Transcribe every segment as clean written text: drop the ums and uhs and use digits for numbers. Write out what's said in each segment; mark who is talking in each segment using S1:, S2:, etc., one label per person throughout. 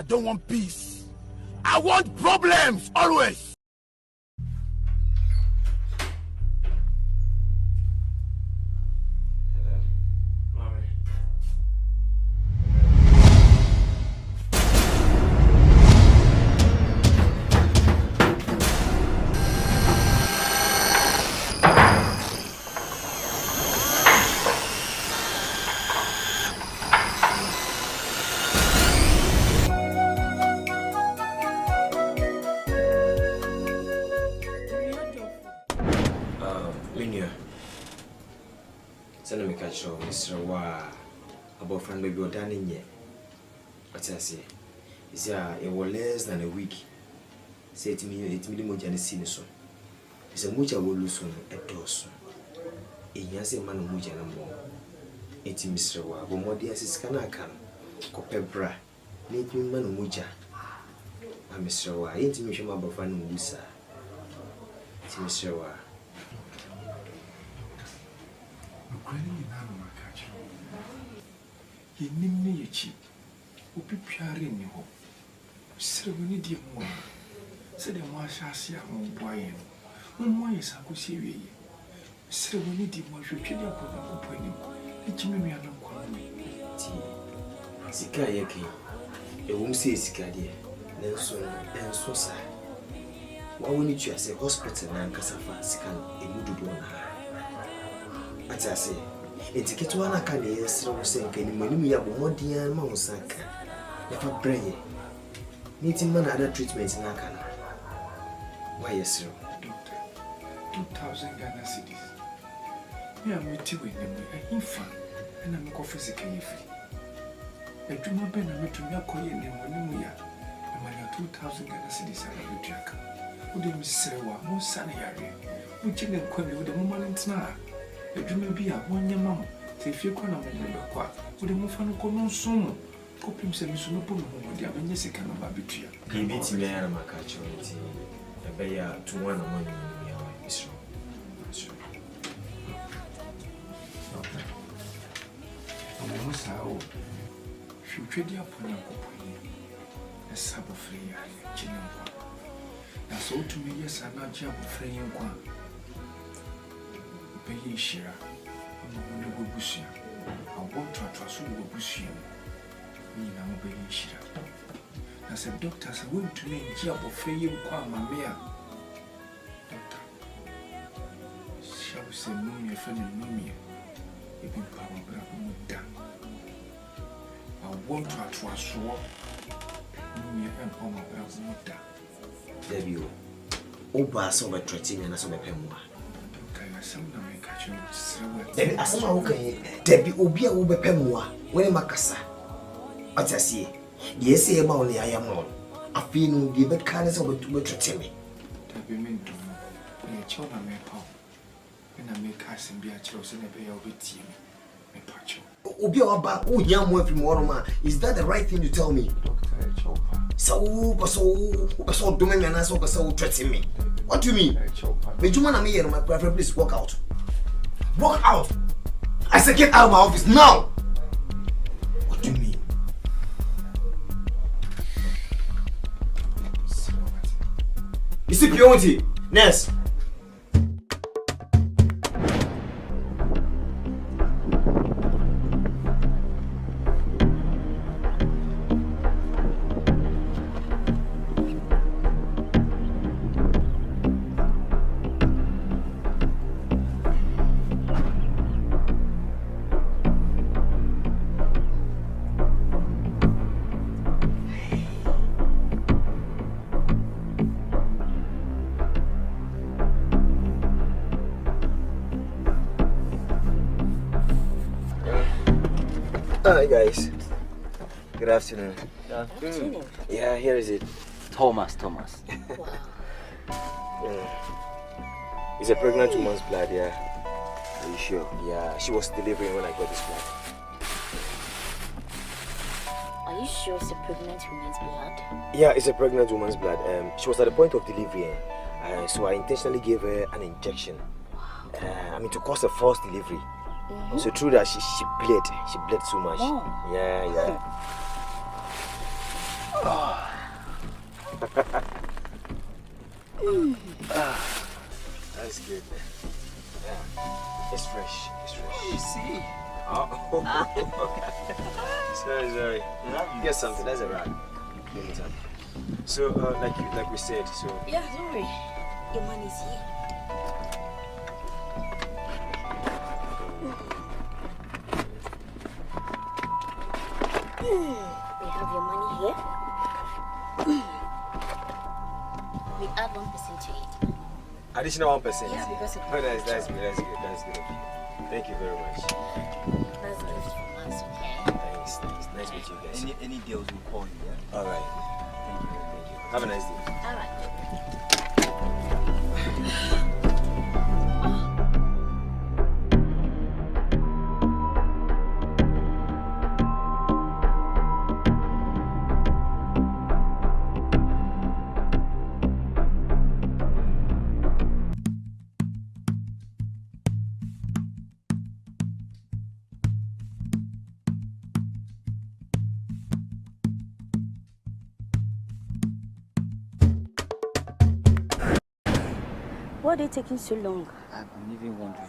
S1: I don't want peace. I want problems always.
S2: Send Mr. Wa about friend baby or dining yet. What I say is it was less than a week. Say to me, it's minimum Janissino. It's a much I will lose on a dose. In Yasi man much and more. It's Mr. Wa, but more dear is Kanakan, Copebra, make me man mucha. I'm Mr. Wa, intimation about friend Musa. It's Mr. Wa.
S3: He nimni yechi obi piare ni ho serewoni di mo se de mo ahase a mo boaye no mo yesa ko se wiye serewoni di mo hwetwe di akona ko pani e chime mi ana ko
S2: ti sika yake e won se sika de nenso sa wa woni twa se hospital na kasafa sika e mududo na atase etiquette wana kan yesro senka ni mani ya bomodian ma usaka ya fa brain ni ti man other treatment na kan why yesro
S3: 2000 Ghana cedis me am meti we ni ahifa na me ko physical yefi eduma be na metumi akoye ni woni mu ya ma na 2000 Ghana cedis ala betuaka ode mi serewa mo sane yare mo jine kwame ode mo malentina eduma bi a wonye mam se fie kwa na mo kwa ode mo fa no ko no nsom ko pim se mi so no po no mo de amenye sika na ba betua
S2: bibi ti me yana makacho ti ebe ya tuwa na mo ni ya wa isro
S3: mo sao hwetwedi aponya koponi na sabo free ya chine kwa na so tumi yesa na ji abo free kwa be shira no go busia abo twatwa so go busia ni na mo be shira na se doctor se won tumi ji abo free kwa mamea doctor shall se no me fa ni no me e bi pa mo bra mo da I want to trust you. Me and Oma Brazimuta.
S2: Debut. Oba so by treating and as a pemwa.
S3: Okay, I some may catch you.
S2: Then as some okay, Debbie Obia Uber Pemwa, when Macassa. What I see, yes, a money I am on. I feel no give it kindness over to treat me.
S3: Debbie meant to me a child I may pop. And I make us and be a chosen a bay of it.
S2: Is that the right thing to tell me? So doing and so threatening me. What do you mean? But you want me and my private please walk out. Walk out! I said get out of my office now! What do you mean? You see purity, nurse. Hi guys. Good afternoon.
S4: Good afternoon.
S2: Yeah, here is it.
S4: Thomas.
S5: Wow.
S2: It's a pregnant woman's blood, yeah. Are you sure? Yeah, she was delivering when I got this blood.
S5: Are you sure it's a pregnant woman's blood?
S2: Yeah, it's a pregnant woman's blood. She was at the point of delivery, so I intentionally gave her an injection.
S5: Wow.
S2: To cause a false delivery. So through that, she bled. She bled so much.
S5: Oh.
S2: Yeah. That's good. Yeah. It's fresh. It's fresh.
S3: You see?
S2: Oh. Sorry. You get something. That's a wrap. So, like we said, so.
S5: Yeah, don't worry. Your money's here. We have your money here. We add 1% to it.
S2: Additional 1%.
S5: Yeah, because of
S2: that's good. That's good. Thank you very much.
S5: that's gift from us, okay?
S2: Thanks. Nice meeting you guys.
S4: Any deals will call you, yeah?
S2: All right. Thank you. Have a nice day.
S5: All right. Why are they taking so long?
S4: I'm even wondering.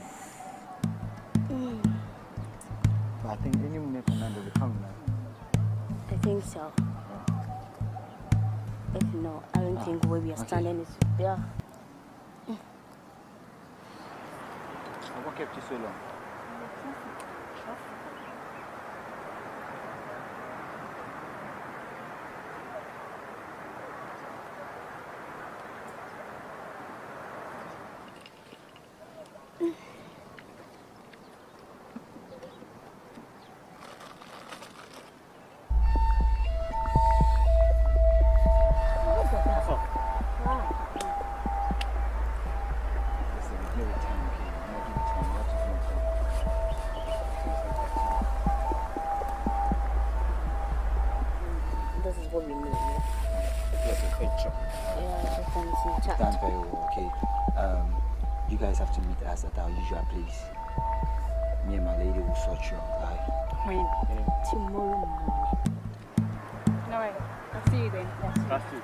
S4: But I think any minute from now they'll be coming now.
S5: I think so. If not, I don't think where we are standing is there.
S4: What kept you so long?
S5: This is what we need.
S4: Yes, a quick chop.
S5: Yeah, just some chat.
S4: Done very well, okay. You guys have to meet us at our usual place. Me and my lady will sort you out, right?
S5: When? Tomorrow morning.
S6: No way. I'll see you then.
S4: Trust you.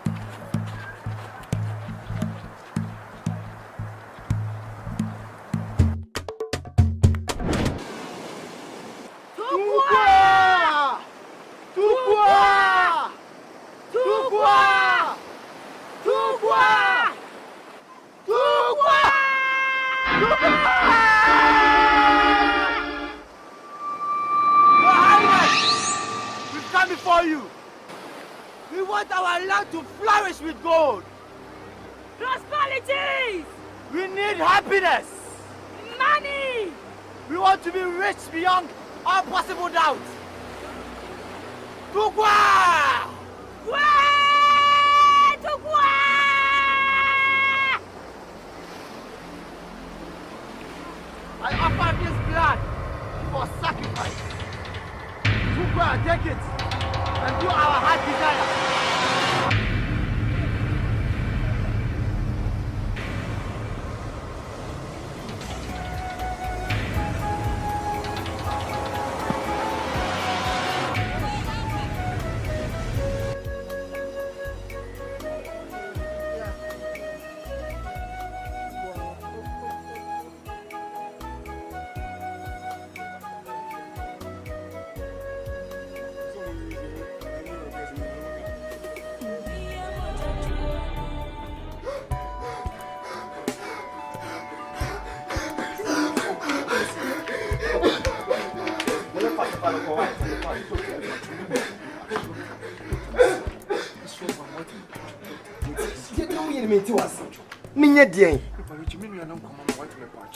S1: We've come before you. We want our land to flourish with gold.
S6: Prosperity!
S1: We need happiness.
S6: Money!
S1: We want to be rich beyond all possible doubt. Tugwa! I offer this blood for sacrifice. Tugwa, take it and do our heart desire.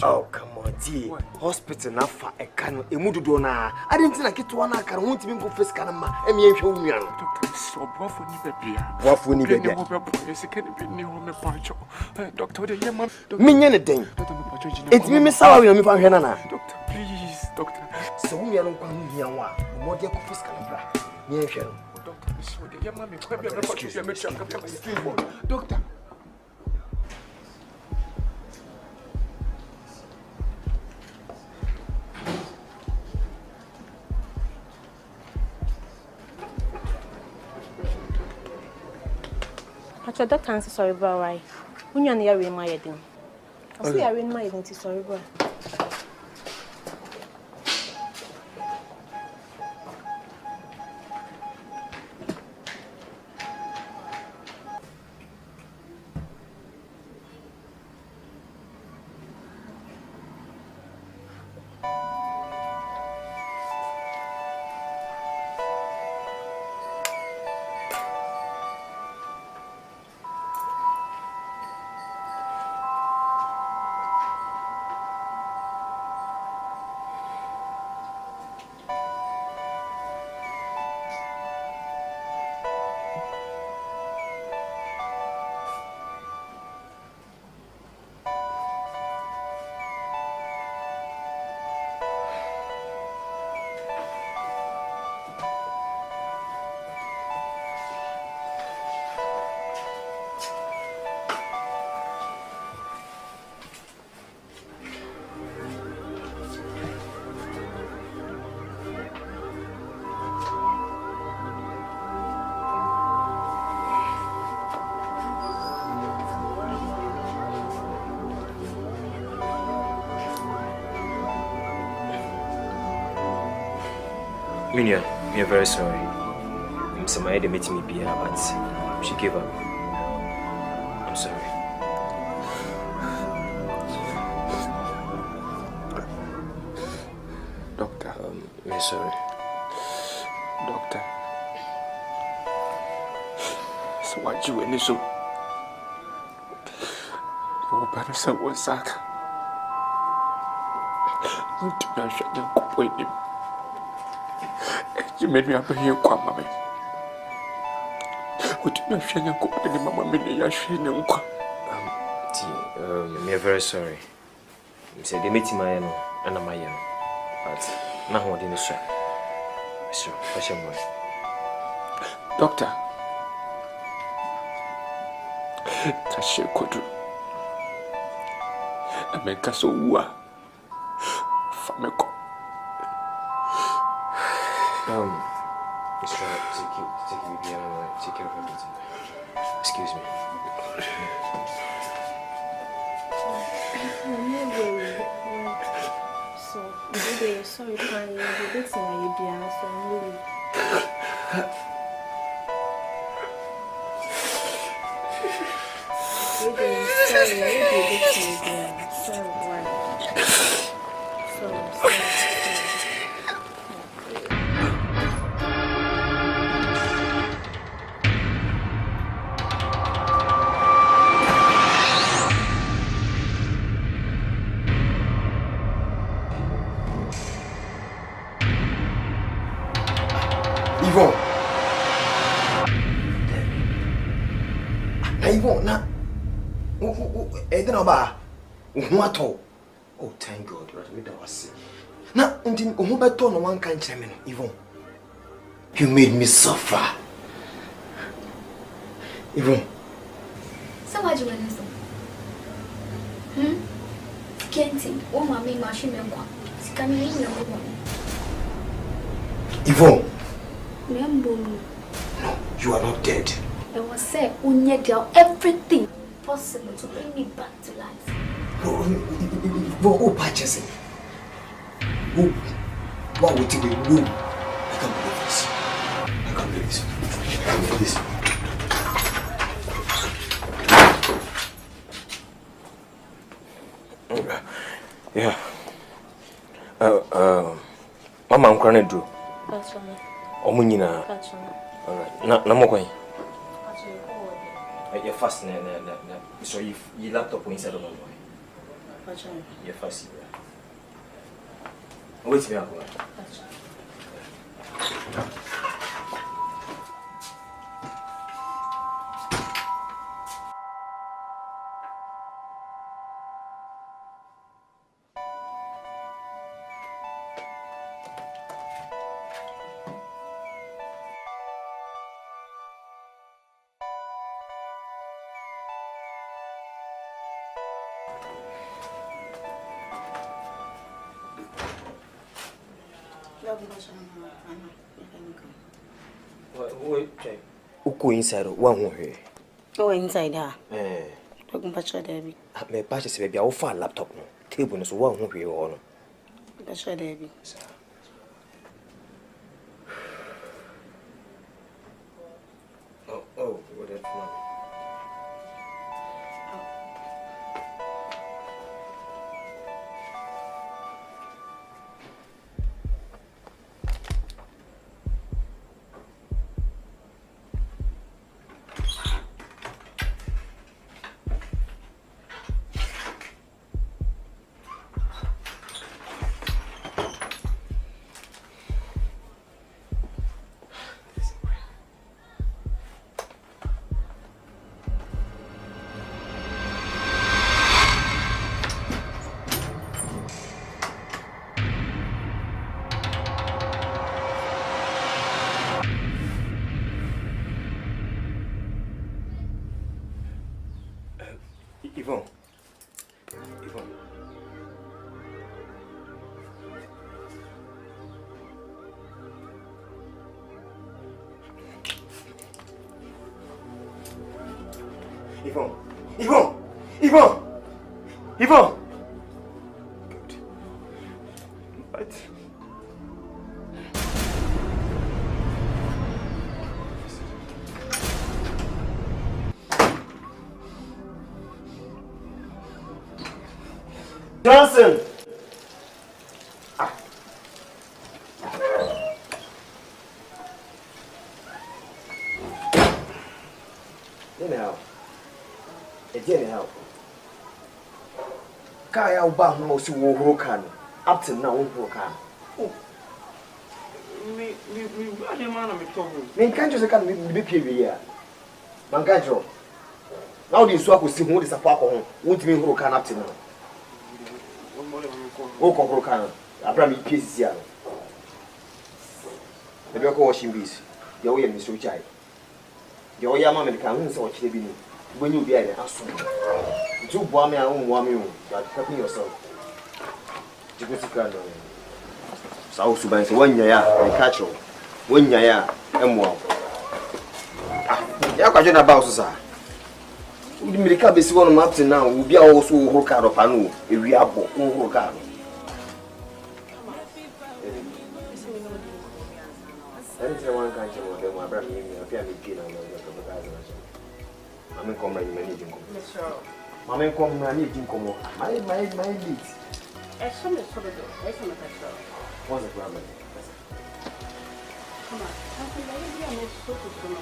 S2: Oh, come on, dear. Hospital na fa e kanu e mududo na. I didn't think I one I can want to go face canama. And me show me.
S3: Doctor, so buffo ni baby.
S2: Buffo ni baby.
S3: Doctor, the young man.
S2: Minya den. It's me sawa we me fa hwe na na.
S3: Doctor, please, doctor.
S2: So we are no kwanu hia wa. Mo de ko face canabra. Me hwe no.
S3: Doctor, so the young man me kwa be doctor.
S5: But your doctor answered sorry, bro, right? Unya na yare ma yedin. I say yare ma yedin ti sorry bro.
S2: Minya, we are very sorry. I'm sorry they made me be here, but she gave up. I'm sorry.
S3: Doctor.
S2: We're sorry.
S3: Doctor. So what you in so? You better say what's that? You do not shut your cup with him. You made me up here, Kwame. What did you share your cup with him, Mamma?
S2: We are very sorry. You said they made him and I'm my young. But now what in the shop? Sure, what's your boy?
S3: Doctor. Tashi Kodu. I make us so wa. Fameko.
S2: Mr. Take me behind, take care of everything. Excuse me.
S5: So, sorry, fine. You're so I'm really.
S2: Oh, thank God. Now, until Omobato no one can chime in, Yvonne. You made me suffer. Yvonne.
S7: So what do you want to say? Kenty, oh, mammy, machine and one. Can you name your woman?
S2: Yvonne.
S7: No,
S2: you are not dead.
S7: I was saying, everything possible to bring me back to life.
S2: Who purchasing? Who? What would you do? I can't believe this. I can't believe this. I can't believe this. Yeah. Mama, I'm crying to.
S5: That's right.
S2: Omunina.
S5: That's right.
S2: All right. No more going. You're fast, so you laptop inside of my boy. You're fast. Wait me up. Wait, check. Who inside? One here.
S5: Oh, inside her. Patch Debbie.
S2: Me patch baby, I'll find laptop no. Table no so one who we all.
S5: Patch Debbie.
S2: Oh, what that one? Yvonne. Yvonne! Good. Right. Johnson! Anyhow. It didn't help. Kaya uba no si wo horo kan. Up to now wo horo kan.
S3: Me ade man na me to ho.
S2: Me kan jo se kan me be pie wi ya. Man kan jo. Now the so akosi ho de sapa akọ ho. Wo timi horo kan up to now. Wo ko horo kan. Abra me pie sisi ya. Me be ko washing bees. Ya wo ye me so chai. Ya wo ya ma me kan hu se wo chire bi ni. When you be an asshole, you boy me, I won't want you. You are helping yourself. You go to Ghana. South Sudan, 1 year, I catch you. 1 year, and more. You are questioning about us. We make a basic one up to now. We'll be also work out of Panu, if we are both work out. Anything one country, my brother, I feel me, Mama come right managing come. Mama come managing come. My lead.
S6: Some is for the door.
S2: What's the problem?
S6: Come on. I think I will be a most social.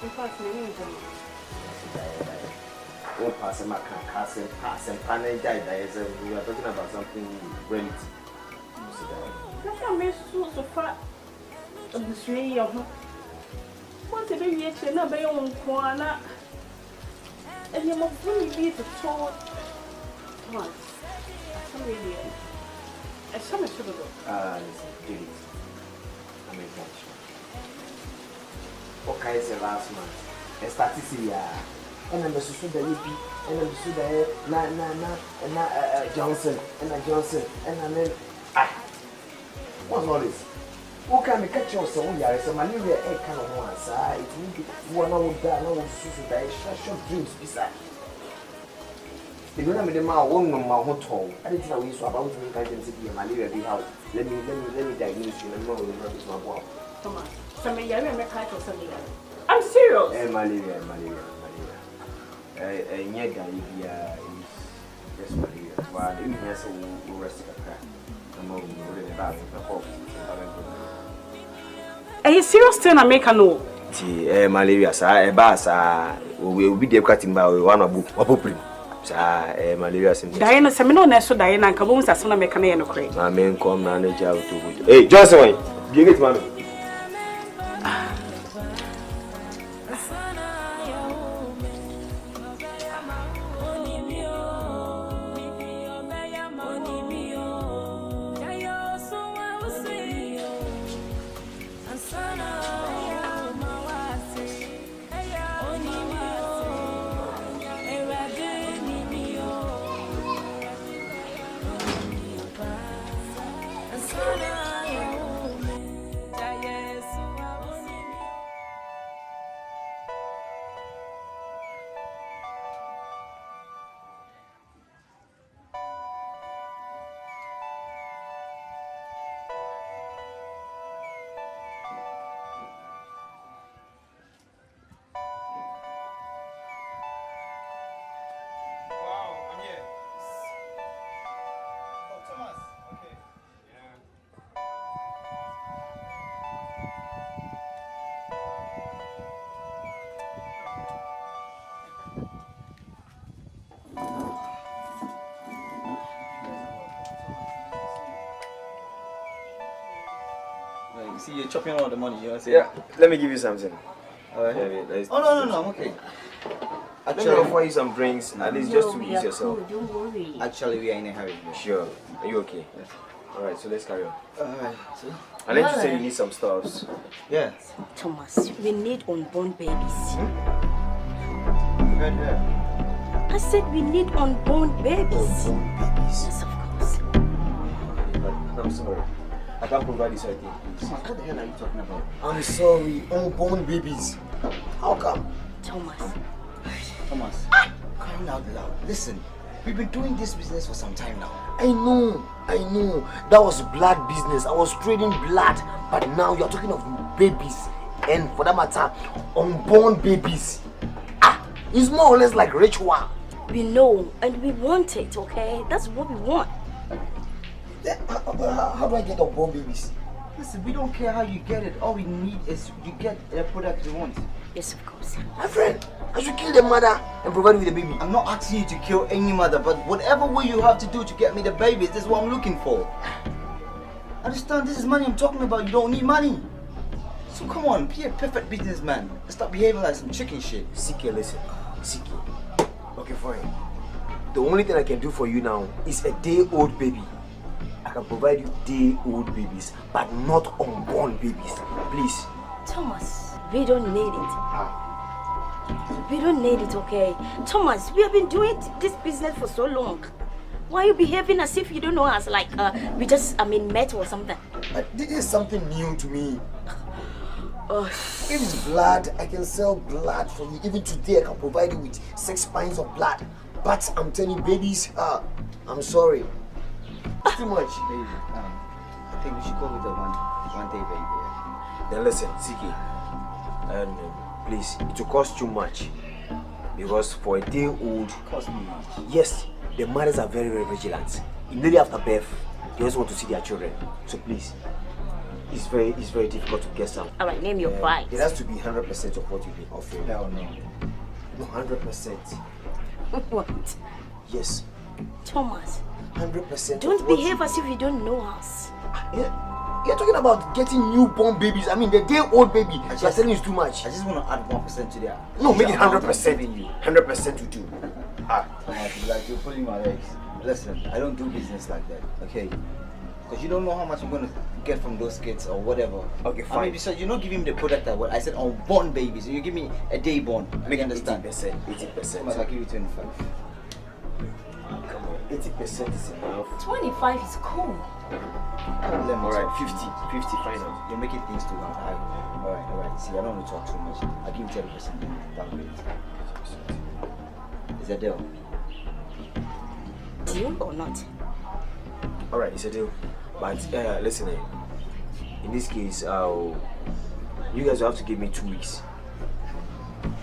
S6: In fact, my name is
S2: What pass my cousin pass and panel died. We are talking about something relative.
S6: I can't miss so far of the tree of what the baby actually not by own corner. And you must really be the told once. Some really a summer should go.
S2: Did it. I mean, okay, it's the last month. I started to see and I'm so that you be, and I'm so that na Johnson, and Johnson, and I mean, what's all this? Who can we catch your son? Yeah, it's a malaria egg kind of one side. It means one hour down, no suicide, short dreams beside. You don't have the man one no more hotel. I didn't know you so about to make a malaria be house. Let me diagnose you and know it's my boy.
S6: Come on. Some of you make a or something. I'm serious.
S2: Malaria. And yet, diarrhea is just malaria. While the illness will rest a crack. I'm not really about the hope.
S6: Are you serious? Then I make a no.
S2: Malaria, sir. A bass, will be the cutting by one of book. Sir, malaria.
S6: Diana, Semino, so Diana, and Kaboom, as soon as I make a man of crane.
S2: My men come manager to. Hey, Johnson, give it, man.
S4: you're chopping all the money, you know what I'm saying?
S2: Yeah, let me give you something.
S4: Alright.
S2: Yeah,
S4: Oh, no, I'm okay.
S2: Actually, let me offer you some drinks, at least just to ease yourself.
S5: Cool, don't worry.
S4: Actually, we are in a hurry.
S2: Sure. Are you okay? Yes. Alright, so let's carry on.
S4: Alright, so.
S2: And then you say you need some stuffs.
S4: Yeah.
S5: Thomas, we need unborn babies.
S4: You heard her.
S5: I said we need unborn babies.
S2: Unborn babies.
S5: Yes, of course.
S2: But I'm sorry. I can't provide this right here, please.
S4: What the hell are you talking about?
S2: I'm sorry. Unborn babies. How come?
S5: Thomas.
S4: Thomas, crying out loud. Listen, we've been doing this business for some time now.
S8: I know. That was blood business. I was trading blood. But now you're talking of babies. And for that matter, unborn babies. It's more or less like ritual.
S5: We know and we want it, okay? That's what we want.
S8: How do I get unborn babies?
S4: Listen, we don't care how you get it. All we need is you get the product you want.
S5: Yes, of course.
S8: My friend, I should kill the mother and provide me the baby.
S4: I'm not asking you to kill any mother, but whatever way you have to do to get me the baby, this is what I'm looking for. Understand, this is money I'm talking about. You don't need money. So come on, be a perfect businessman. Stop behaving like some chicken shit.
S8: Siki, listen. Siki. Okay, fine. The only thing I can do for you now is a day-old baby. I can provide you day-old babies, but not unborn babies. Please.
S5: Thomas, we don't need it. We don't need it, okay? Thomas, we have been doing this business for so long. Why are you behaving as if you don't know us? Like we just, met or something?
S8: This is something new to me. If it's blood, I can sell blood for you. Even today, I can provide you with 6 pints of blood. But I'm telling you, babies, I'm sorry. It's too much.
S4: Baby, I think we should go with the one day baby.
S8: Then listen, Siki, and please, it will cost you much. Because for a day old,
S4: Cost me much.
S8: yes, the mothers are very, very vigilant. Immediately after birth, they just want to see their children. So please, it's very difficult to get some.
S5: All right, name your price.
S8: It has to be 100% of what you've been offering.
S4: Hell no.
S8: No, 100%.
S5: What?
S8: Yes,
S5: Thomas,
S8: 100%.
S5: don't behave as if you don't know us.
S8: You're talking about getting newborn babies. I mean, the day-old baby. You're telling is too much.
S4: I just want to add 1% to that.
S8: No, make it
S4: amount I'm
S8: 100%.
S4: giving you.
S8: 100% to do.
S4: Thomas, like you're pulling my legs. Listen, I don't do business like that, okay? Because you don't know how much I'm going to get from those kids or whatever.
S8: Okay, fine.
S4: I mean, so you're not giving me the product I want. I said unborn babies. So you give me a day born. Make you understand?
S8: 80%.
S4: Thomas, I'll give you 25.
S8: Come on, 80% is enough.
S5: 25 is cool.
S8: Alright, 50, final.
S4: You're making things too high. Alright. See, I don't want to talk too much. I'll give you 30%. That'll be it. Is that deal?
S5: Deal or not?
S8: Alright, it's a deal. But listen, in this case, you guys will have to give me 2 weeks.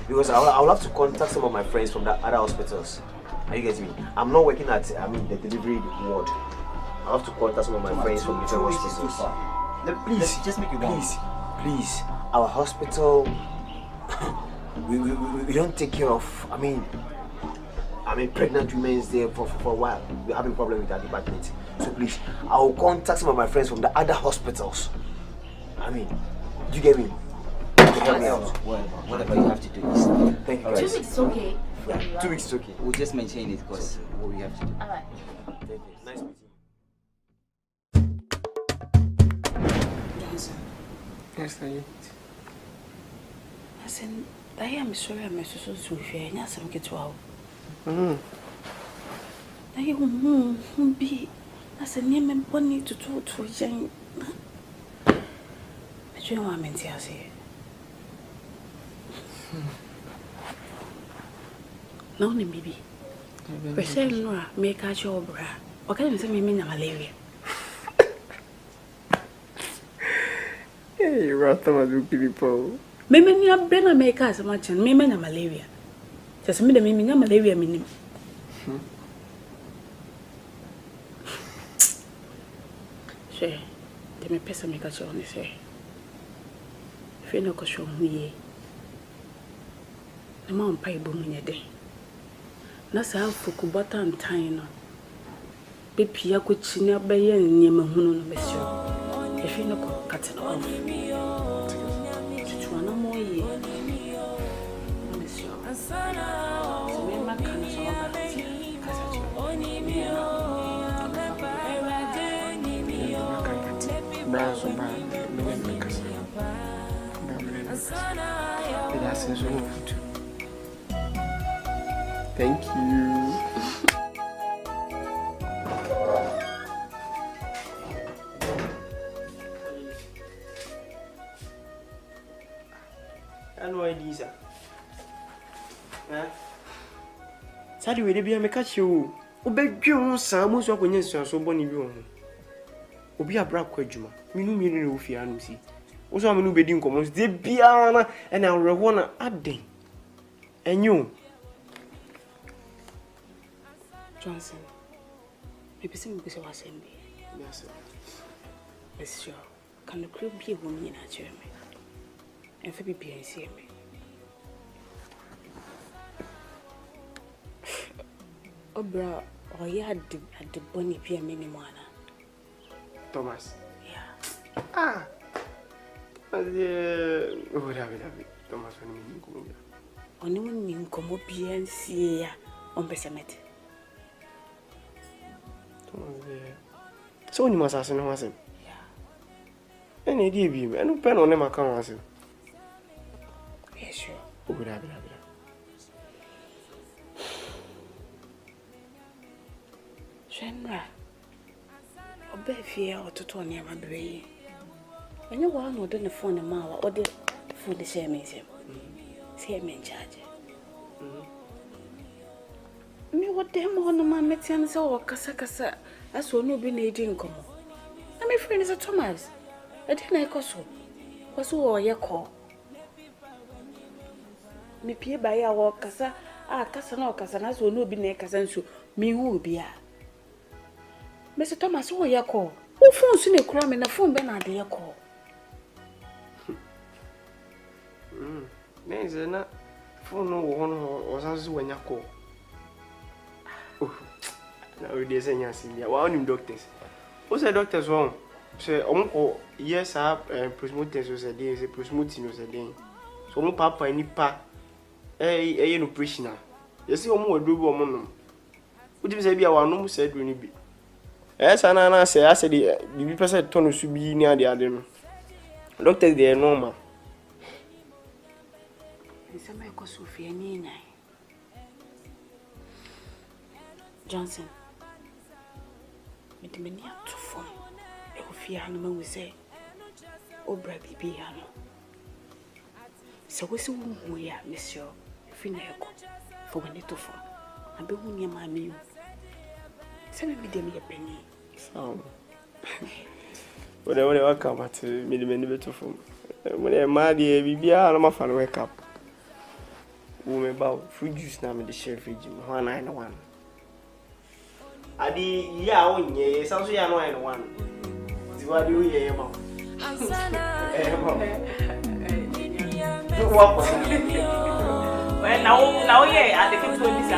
S8: Because I'll have to contact some of my friends from the other hospitals. Are you getting me? I'm not working at, the delivery ward. I'll have to contact some of my friends from different hospitals.
S4: Please, just make it one.
S8: Please. Our hospital, we don't take care of, pregnant women there for a while. We're having problems with that department. So please, I'll contact some of my friends from the other hospitals. Do you get me? Help me out.
S4: Whatever you have to do is.
S8: Thank you.
S4: Right.
S5: 2 weeks is okay.
S8: 2 weeks is okay.
S4: We'll just maintain it because what we have to do.
S5: Alright.
S8: Thank you. Nice meeting you.
S3: Yes, are you?
S6: I said, I am sorry, I'm so sorry. Yes, I'm getting out. I be. I said, name and bonny to talk to young. But you know what I meant to say. No, maybe. But say, Nora, make a job, bra. Or can you say me malaria?
S3: Hey, Rata was looking people.
S6: Maybe you have been a maker as much and me malaria. Just me the meaning of malaria meaning. Say, they may pay some make a show on this way. If you know, go show me. The mom pay boom in your day. That's how for Kubata and Tino. Baby, I could see no bay and near Mahun on the show.
S5: if you know, cut it off. To no more year. So, we are not going to
S3: thank you.
S9: No idea, sir. Sadi we dey be make catch you. Obedwe sam so akonye nsuaso boni bi ho. Obi abra kwa adwuma. Minu na ofi anu si. Wo so amenu bedi nkomo de bia na na awrewo na aden. Enyo.
S5: Johnson. Maybe some because I was in
S9: Yes, sir.
S5: It's sure. Can the crew be a woman in a German? And for be and see me. Oh, bro, or you had the bonny peer minimana.
S9: Thomas.
S5: Yeah.
S9: Ah. Whatever. Thomas when you go.
S5: Only when you come up here and see on Bessemet.
S9: So you must ask no one.
S5: Yeah.
S9: Any idea be? I no pen on them account was.
S5: Yeah, sure.
S9: Oh, good habit.
S5: Shenra. Obey fear or to turn near my brain. And you want to do the phone a mile or the food the same as him. See me in charge. Me what them on my metians or Casacasa, as will no be needing come. And my friend is a Thomas. I didn't know so. Was all your call. Me peer by our Casa, Casano Casanas will no be near Casansu, me who be a. Mr. Thomas, who your call? Who phones in a crime in a phone Bernard your call?
S9: There's a phone no one was as when you call. Oh, now we are saying yes, India. One of doctors. What's the doctor's wrong? Say, uncle, yes, I have prosmotis was a day, prosmotin was a day. So, no papa, any pa, no prisoner. You see, more do woman. Would you say, be our no said when you be? Yes, and I say, the people said Tony should be near the other. Doctors, they are normal.
S5: Somebody called Sophia Nina. Johnson. With the many up to form. Fear no we say, oh, brave piano. So, we see who we are, Monsieur Fineco, for when it to form. I be one near my meal. Send me them a penny.
S9: So, whatever they come at me, the many better form. When they're mad, be a fan wake up. Woman about food juice now with the sheriff, 191. I did, yeah, yeah, sounds like 191. What do you hear, Mom? Well, now, yeah, I think it's going to be a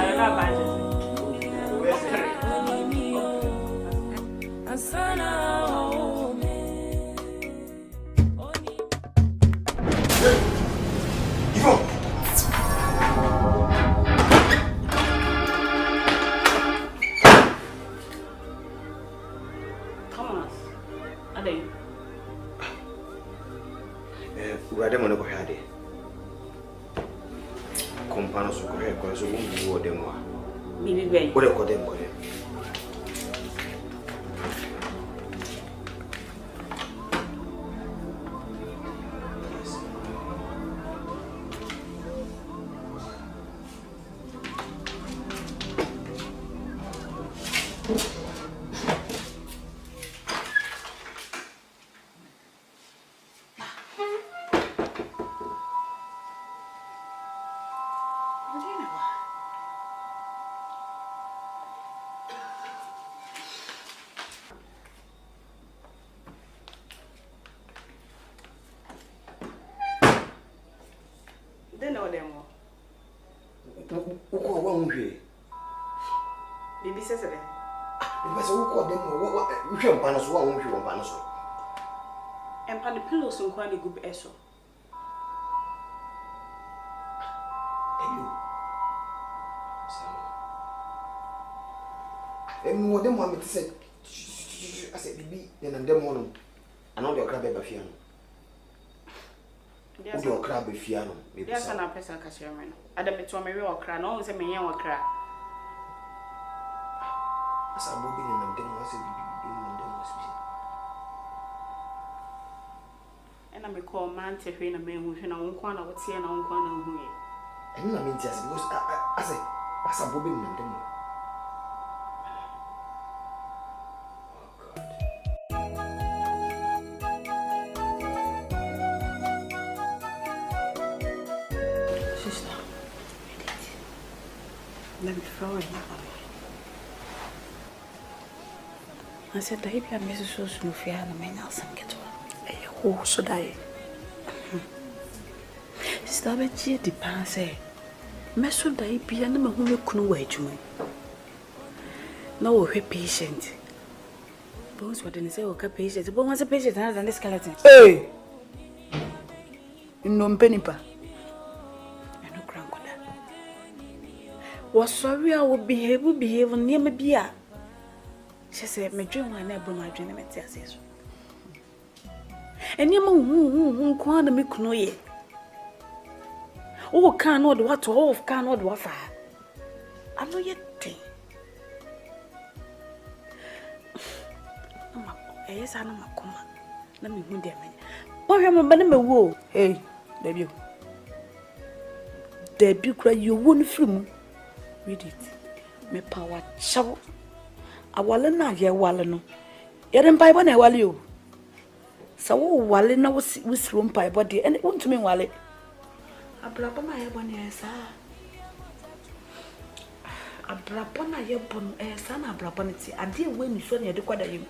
S2: Rather than go ahead. Companions who correct because we will them.
S5: Maybe
S2: what I call them.
S5: Then all them.
S2: Who call one way?
S5: Baby says it.
S2: Because who call them? You can't banish one with your banish.
S6: And pan the pillows and quite a good eso.
S2: And what them want me to say? I said, baby, then I'm them one. I know your crab baby fiano. Your crab baby fiano.
S6: Yes, and a person cashier. I don't bet to me or cry, always a man or cry.
S2: As I'm moving in them, I said,
S6: and I'm a call man to train a man who should own corner would see an own corner who.
S2: And I mean, just because I say, as I'm moving in them.
S6: Let me throw it. I said, baby, I miss so soon if you had a man else and get one. Oh, should I? Stop it, dear, the pan say. Messo die be and whom you couldn't wait to me. No, we're patient. Bones what didn't say, okay, patient. But once a patient other than the skeleton. Hey! In no penny pa. Was sorry I would behave near me beer. She said, my dream when I brought my dream at Tessie. And your moon corner me canoe. Oh, cannot what off cannot waffle. I know yet thing. Yes, I know my comma. Let me win them. Oh, remember me woo. Hey, debut. Debut cry you won't film. Read it. Me power chow. A wallen ye walleno. Yet by one I wall you. So wallen was room pie body and it won't mean wally. A brabona ye one year, sir. A brabona ye bon air son a brabonity. A dear when you saw near the quadra him.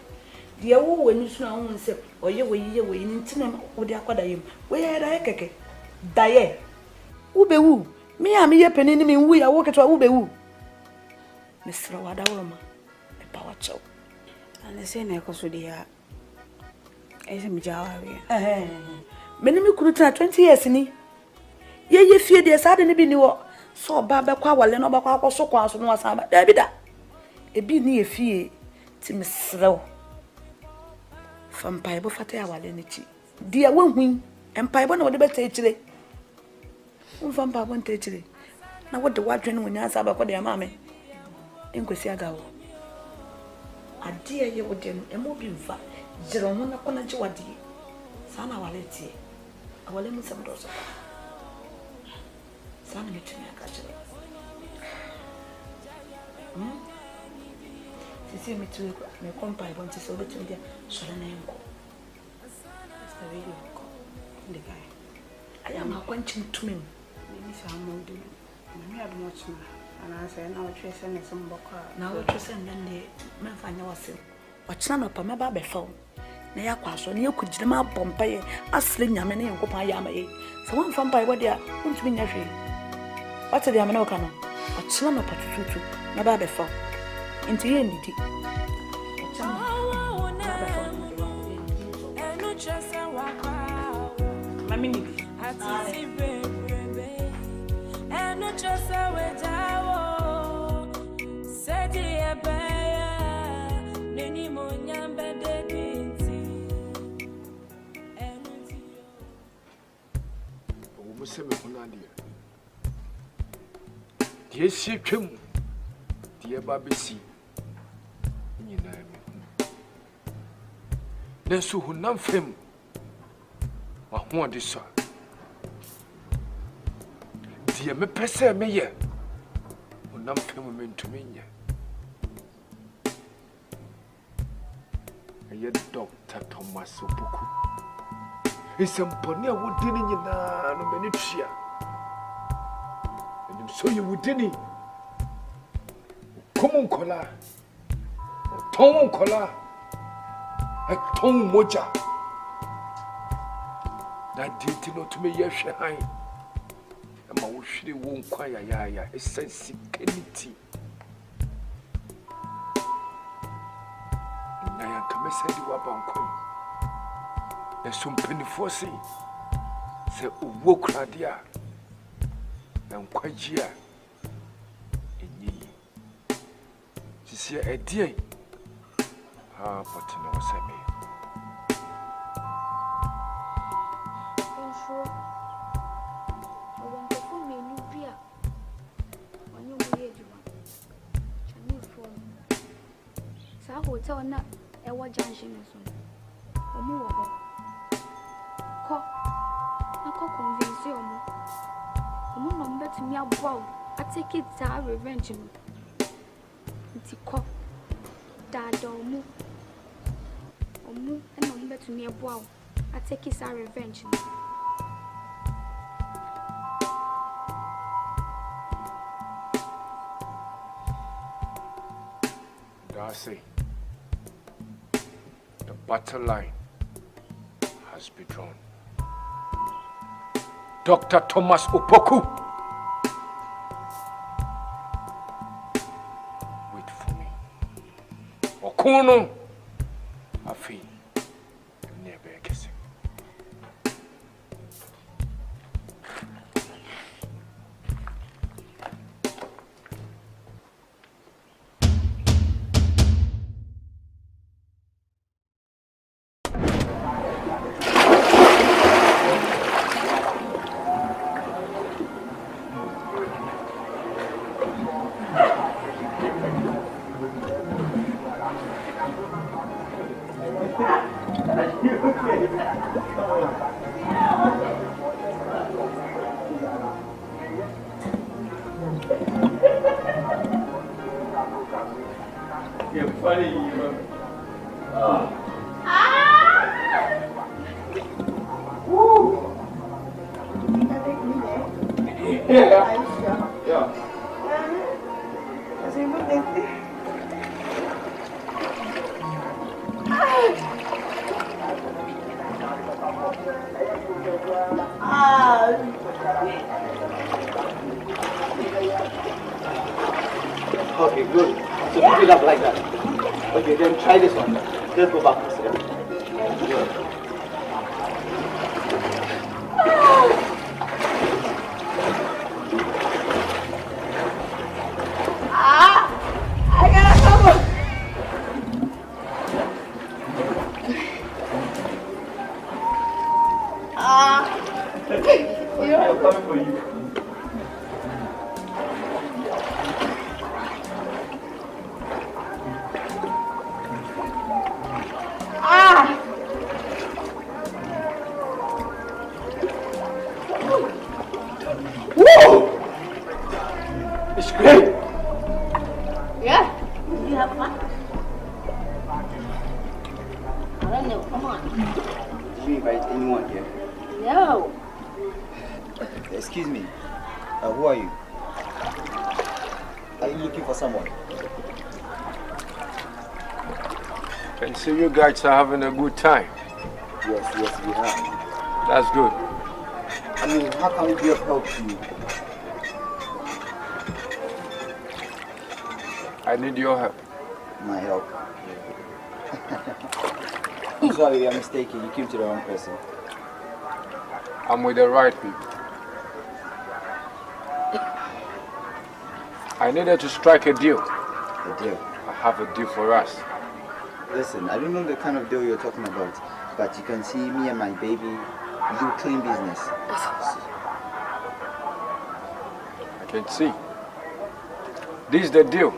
S6: Dear woe when you saw one say, or ye way in Tinam or the aquada him. Where I keke? Die. Ube woo. Me am here penny me we are walking to a ube. Mr. Wadawama, a power chow. And the same echoes with the air. As a Mijawa. Many me could try 20 years in it. Ye fear the suddenly be new. So Baba Quawal and Obaka so quas on was about David. A be near fear to Miss Row. From Pibo Fatea Walenity. Dear one wing, and Pibo no better today. From Papa won't take today. Now what the watching when you answer about their mammy? In Quisiago. A dear you would then a mobile fat. Jerome upon a jewadi. Sana waleti. I will limit some doors. Sana me to me a catcher. See me to me company want to so between them. So the name go. That's the radio call. The guy. I am acquainting to me. Maybe I'm not doing. I have much more. And I say, now we're sending some book. Now we're sending the man find yourself. What's none of my baby phone? Nay, I was on you could jam up Pompey, as sling your money and go by Yamay. So one from by what they are, won't be near. What's the American? What's none of Patutu, my baby phone? Into the end, my mini. And not just a way down. Said the bear, Nenny Monyam bedded.
S3: Almost 7 Holandia. Dear Shipchum, dear Babisi, you know, Nessu who none fame. I want this, sir. Dear me press me ye. When I'm coming to me, and yet Doctor Thomas Obuku. It's some ponia would dinner no minute. And so you would dinner. Come on, Cola. Tom Cola. A Tom Moja. That did not to me, yes, high. I wish they won't quiet, a sensitivity. And I am coming to you about There's some penny say walk radia and quajia in ye. This year a dear. Ah, but no, Sammy.
S7: Hotel na ewa junction so omu wo ho ko na ko convince omu no mbetumi aboa a take it to revenge no nti ko dada omu na mbetumi aboa a take it to revenge no
S3: Darcy, the battle line has been drawn. Dr. Thomas Opoku, wait for me. Okuno, Afi, never kissing.
S9: You're funny, you know. Okay, good. So pick it up like that. Okay, then try this one. Just go backwards. Yeah?
S6: I gotta come.
S9: I'm coming for you. It's great.
S5: Yeah? Did you have fun? I don't know. Come on.
S4: Did you invite anyone here?
S5: No.
S4: Excuse me. Who are you? Are you looking for someone?
S3: Can see you guys are having a good time.
S4: Yes, we have.
S3: That's good.
S4: I mean, how can we be of help to you?
S3: I need your help.
S4: My help. I'm sorry, you're mistaken. You came to the wrong person.
S3: I'm with the right people. I needed to strike a deal.
S4: A deal?
S3: I have a deal for us.
S4: Listen, I don't know the kind of deal you're talking about, but you can see me and my baby, we do clean business.
S3: I can see. This is the deal.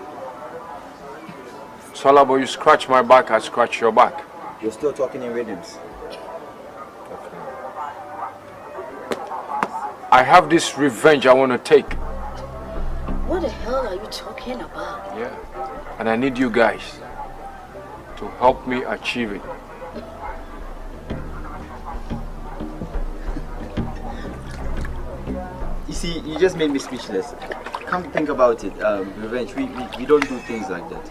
S3: It's all about you scratch my back, I scratch your back.
S4: You're still talking in rhythms.
S3: I have this revenge I want to take.
S5: What the hell are you talking about?
S3: Yeah. And I need you guys to help me achieve it.
S4: You see, you just made me speechless. Come to think about it, revenge, we don't do things like that.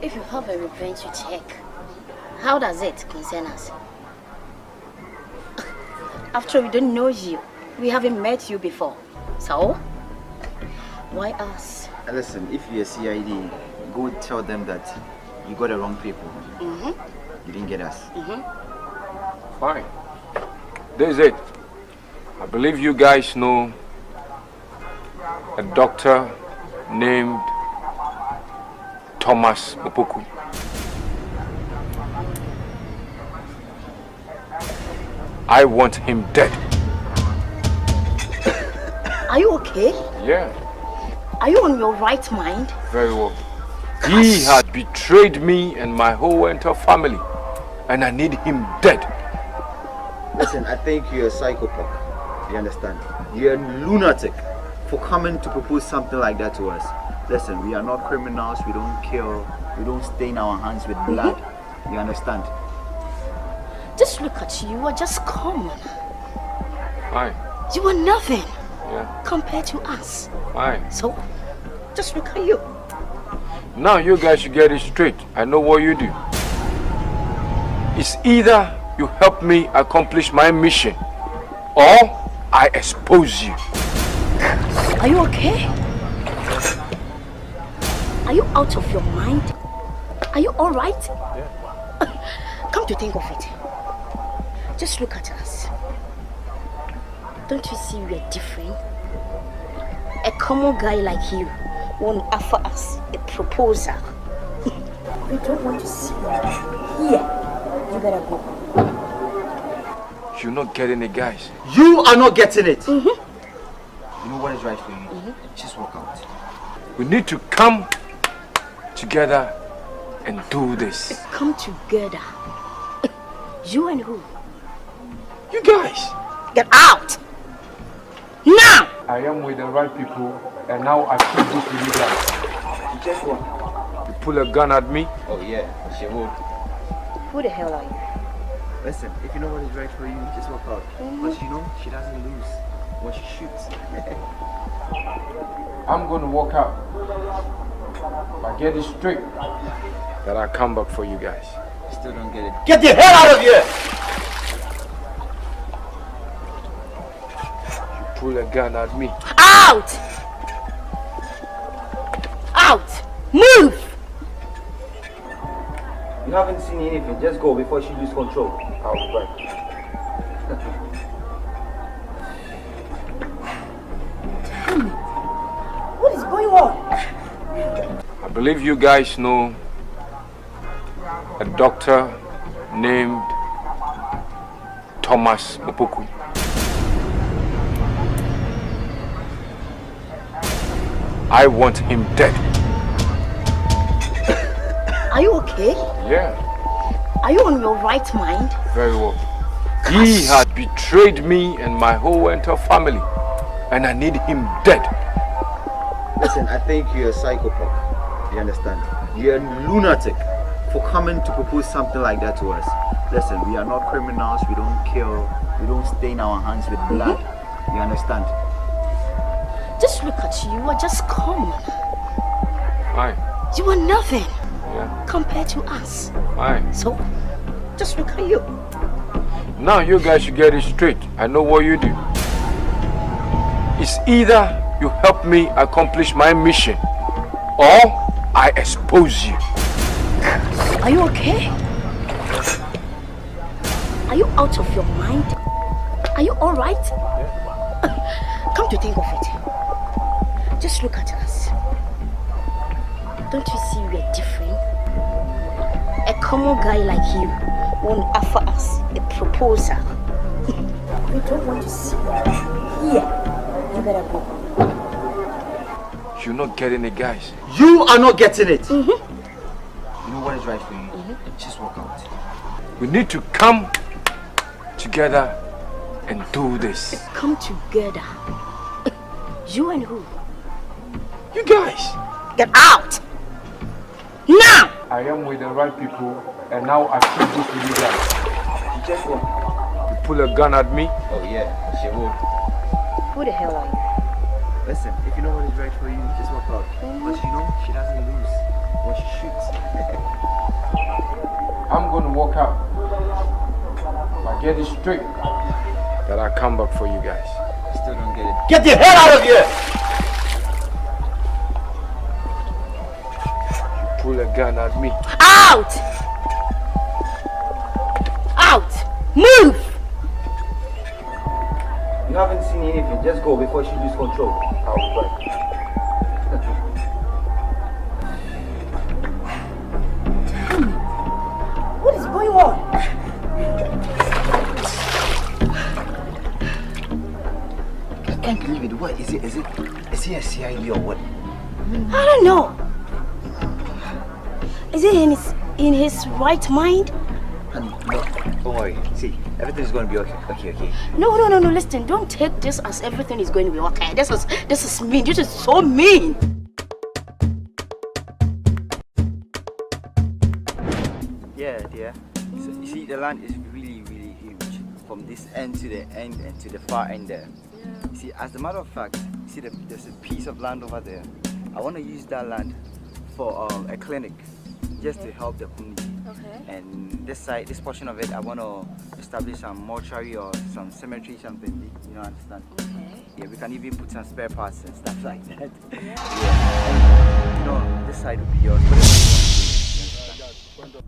S5: If you have a revenge to take, how does it concern us? After we don't know you, we haven't met you before. So, why us?
S4: Listen, if you're CID, go tell them that you got the wrong people. You didn't get us.
S3: Fine. This is it. I believe you guys know a doctor named Thomas Opoku. I want him dead.
S5: Are you okay?
S3: Yeah.
S5: Are you on your right mind?
S3: Very well. He has betrayed me and my whole entire family, and I need him dead.
S4: Listen, I think you're a psychopath. You understand? You're a lunatic for coming to propose something like that to us. Listen, we are not criminals. We don't kill. We don't stain our hands with blood. You understand?
S5: Just look at you. You are just common.
S3: Fine.
S5: You are nothing
S3: Yeah.
S5: compared to us.
S3: Fine.
S5: So, just look at you.
S3: Now you guys should get it straight. I know what you do. It's either you help me accomplish my mission, or I expose you.
S5: Are you okay? Are you out of your mind? Are you all right? Come to think of it, just look at us. Don't you see we are different? A common guy like you won't offer us a proposal. We don't want to see you here. You better go.
S3: You're not getting it, guys.
S4: You are not getting it. You know what is right for you? Just walk out.
S3: We need to come together and do this.
S5: Come together. You and who?
S3: You guys.
S5: Get out! Now!
S3: I am with the right people, and now I feel this with you guys.
S4: Just what?
S3: You pull a gun at me.
S4: Oh yeah, she would.
S5: Who the hell are you?
S4: Listen, if you know what is right for you, just walk out. But you know, she doesn't lose when she shoots.
S3: I'm going to walk out. If I get it straight, that I come back for you guys.
S4: Still don't get it. Get the hell out of here!
S3: You pull a gun at me.
S5: Out! Out! Move!
S4: You haven't seen anything. Just go before she loses control.
S3: I'll be back.
S5: What is going on?
S3: I believe you guys know a doctor named Thomas Opoku. I want him dead.
S5: Are you okay?
S3: Yeah.
S5: Are you on your right mind?
S3: Very well. He has betrayed me and my whole entire family, and I need him dead.
S4: Listen, I think you're a psychopath. You understand? You're a lunatic for coming to propose something like that to us. Listen, we are not criminals. We don't kill. We don't stain our hands with blood. You understand?
S5: Just look at you. You are just common.
S3: Fine.
S5: You are nothing
S3: Yeah.
S5: compared to us.
S3: Fine.
S5: So, just look at you.
S3: Now you guys should get it straight. I know what you do. It's either you help me accomplish my mission, or I expose you.
S5: Are you okay? Are you out of your mind? Are you all right? Come to think of it, just look at us. Don't you see we are different? A common guy like you won't offer us a proposal. We don't want to see you here. You better go.
S3: You're not getting it, guys.
S4: You are not getting it. You know what is right for you? Just walk out.
S3: We need to come together and do this.
S5: Come together. You and who?
S3: You guys.
S5: Get out! Now!
S3: I am with the right people, and now I feel this with you guys.
S4: Just what?
S3: You pull a gun at me.
S4: Oh yeah, she would.
S5: Who the hell are you?
S4: Listen, if you know what is right for you, just walk out. But you know, she doesn't lose when she shoots.
S3: I'm going to walk out. If I get it straight, that I come back for you guys.
S4: Still don't get it. Get the hell out of here!
S3: You pull a gun at me.
S5: Out! Move!
S4: You haven't seen anything. Just go before she loses control. I'll be back.
S5: What is going on?
S4: I can't believe it. What is it? Is he a CID or what?
S5: I don't know. Is he in his right mind?
S4: Honey, no. Don't worry. See, everything's going to be okay. Okay.
S5: No. Listen, don't take this as everything is going to be okay. This is mean. This is so mean.
S4: Yeah, dear. So, you see, the land is really, really huge. From this end to the end and to the far end there. You see, as a matter of fact, you see, there's a piece of land over there. I want to use that land for a clinic, just to help the community.
S5: Okay.
S4: And this side, this portion of it, I want to establish some mortuary or some cemetery, something. You know, understand?
S5: Okay.
S4: Yeah, we can even put some spare parts and stuff like that.
S5: Yeah.
S4: And, you know, this side will be yours. Whatever you want to do.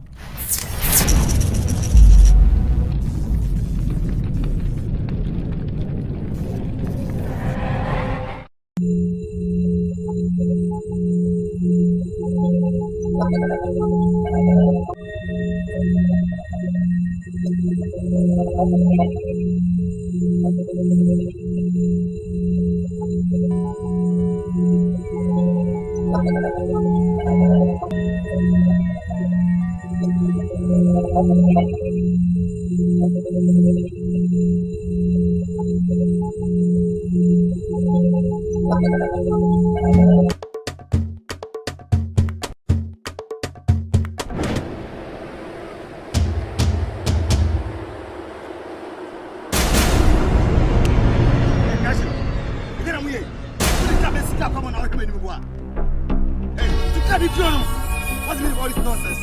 S1: What's the meaning of all this nonsense?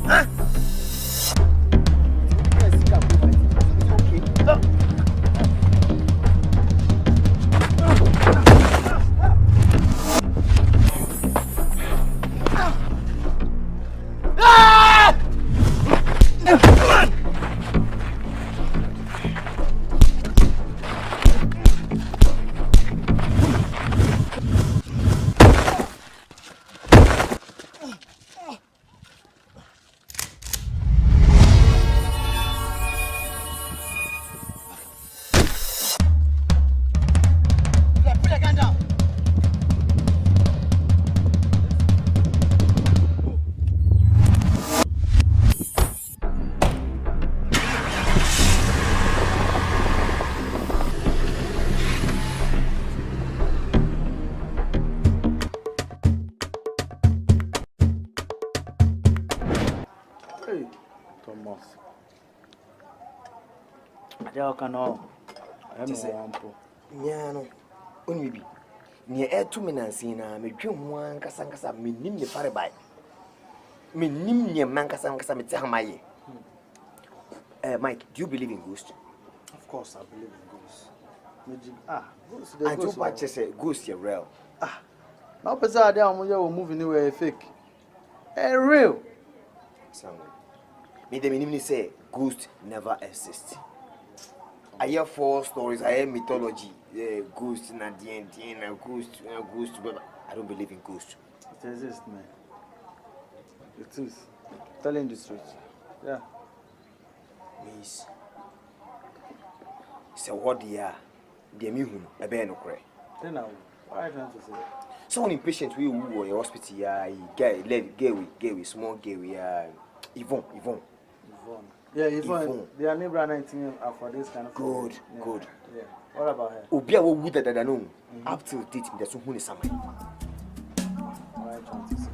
S1: Huh?
S8: Nyano, only near air 2 minutes in a medium one Casancasa, minim the faraby. Minim near Mancasancasa, Mitamaye. Mike, do you believe in ghosts?
S10: Of course, I believe in ghosts. Ghosts.
S8: I do watch as a ghost, you're real.
S10: Now, beside them, we are moving away fake. Real.
S8: Someone. Me, the minimum say ghosts never exist. I hear 4 stories, I hear mythology. Ghosts, Nadine, ghost, but I don't believe in ghosts.
S10: It exists, man. It is. Telling the truth. Yeah.
S8: Miss. So what they are? They mean a bear no cry.
S10: Then now, what are you trying to say?
S8: Someone impatient we who are hospital, gay, small gay, Yvonne.
S10: Yeah, Yvonne. They are neighbor 19 for this kind of
S8: good.
S10: Yeah.
S8: Good.
S10: Yeah. What about her?
S8: Obia will with that I know. Up to date, there's who is somebody.
S10: What are you trying to say?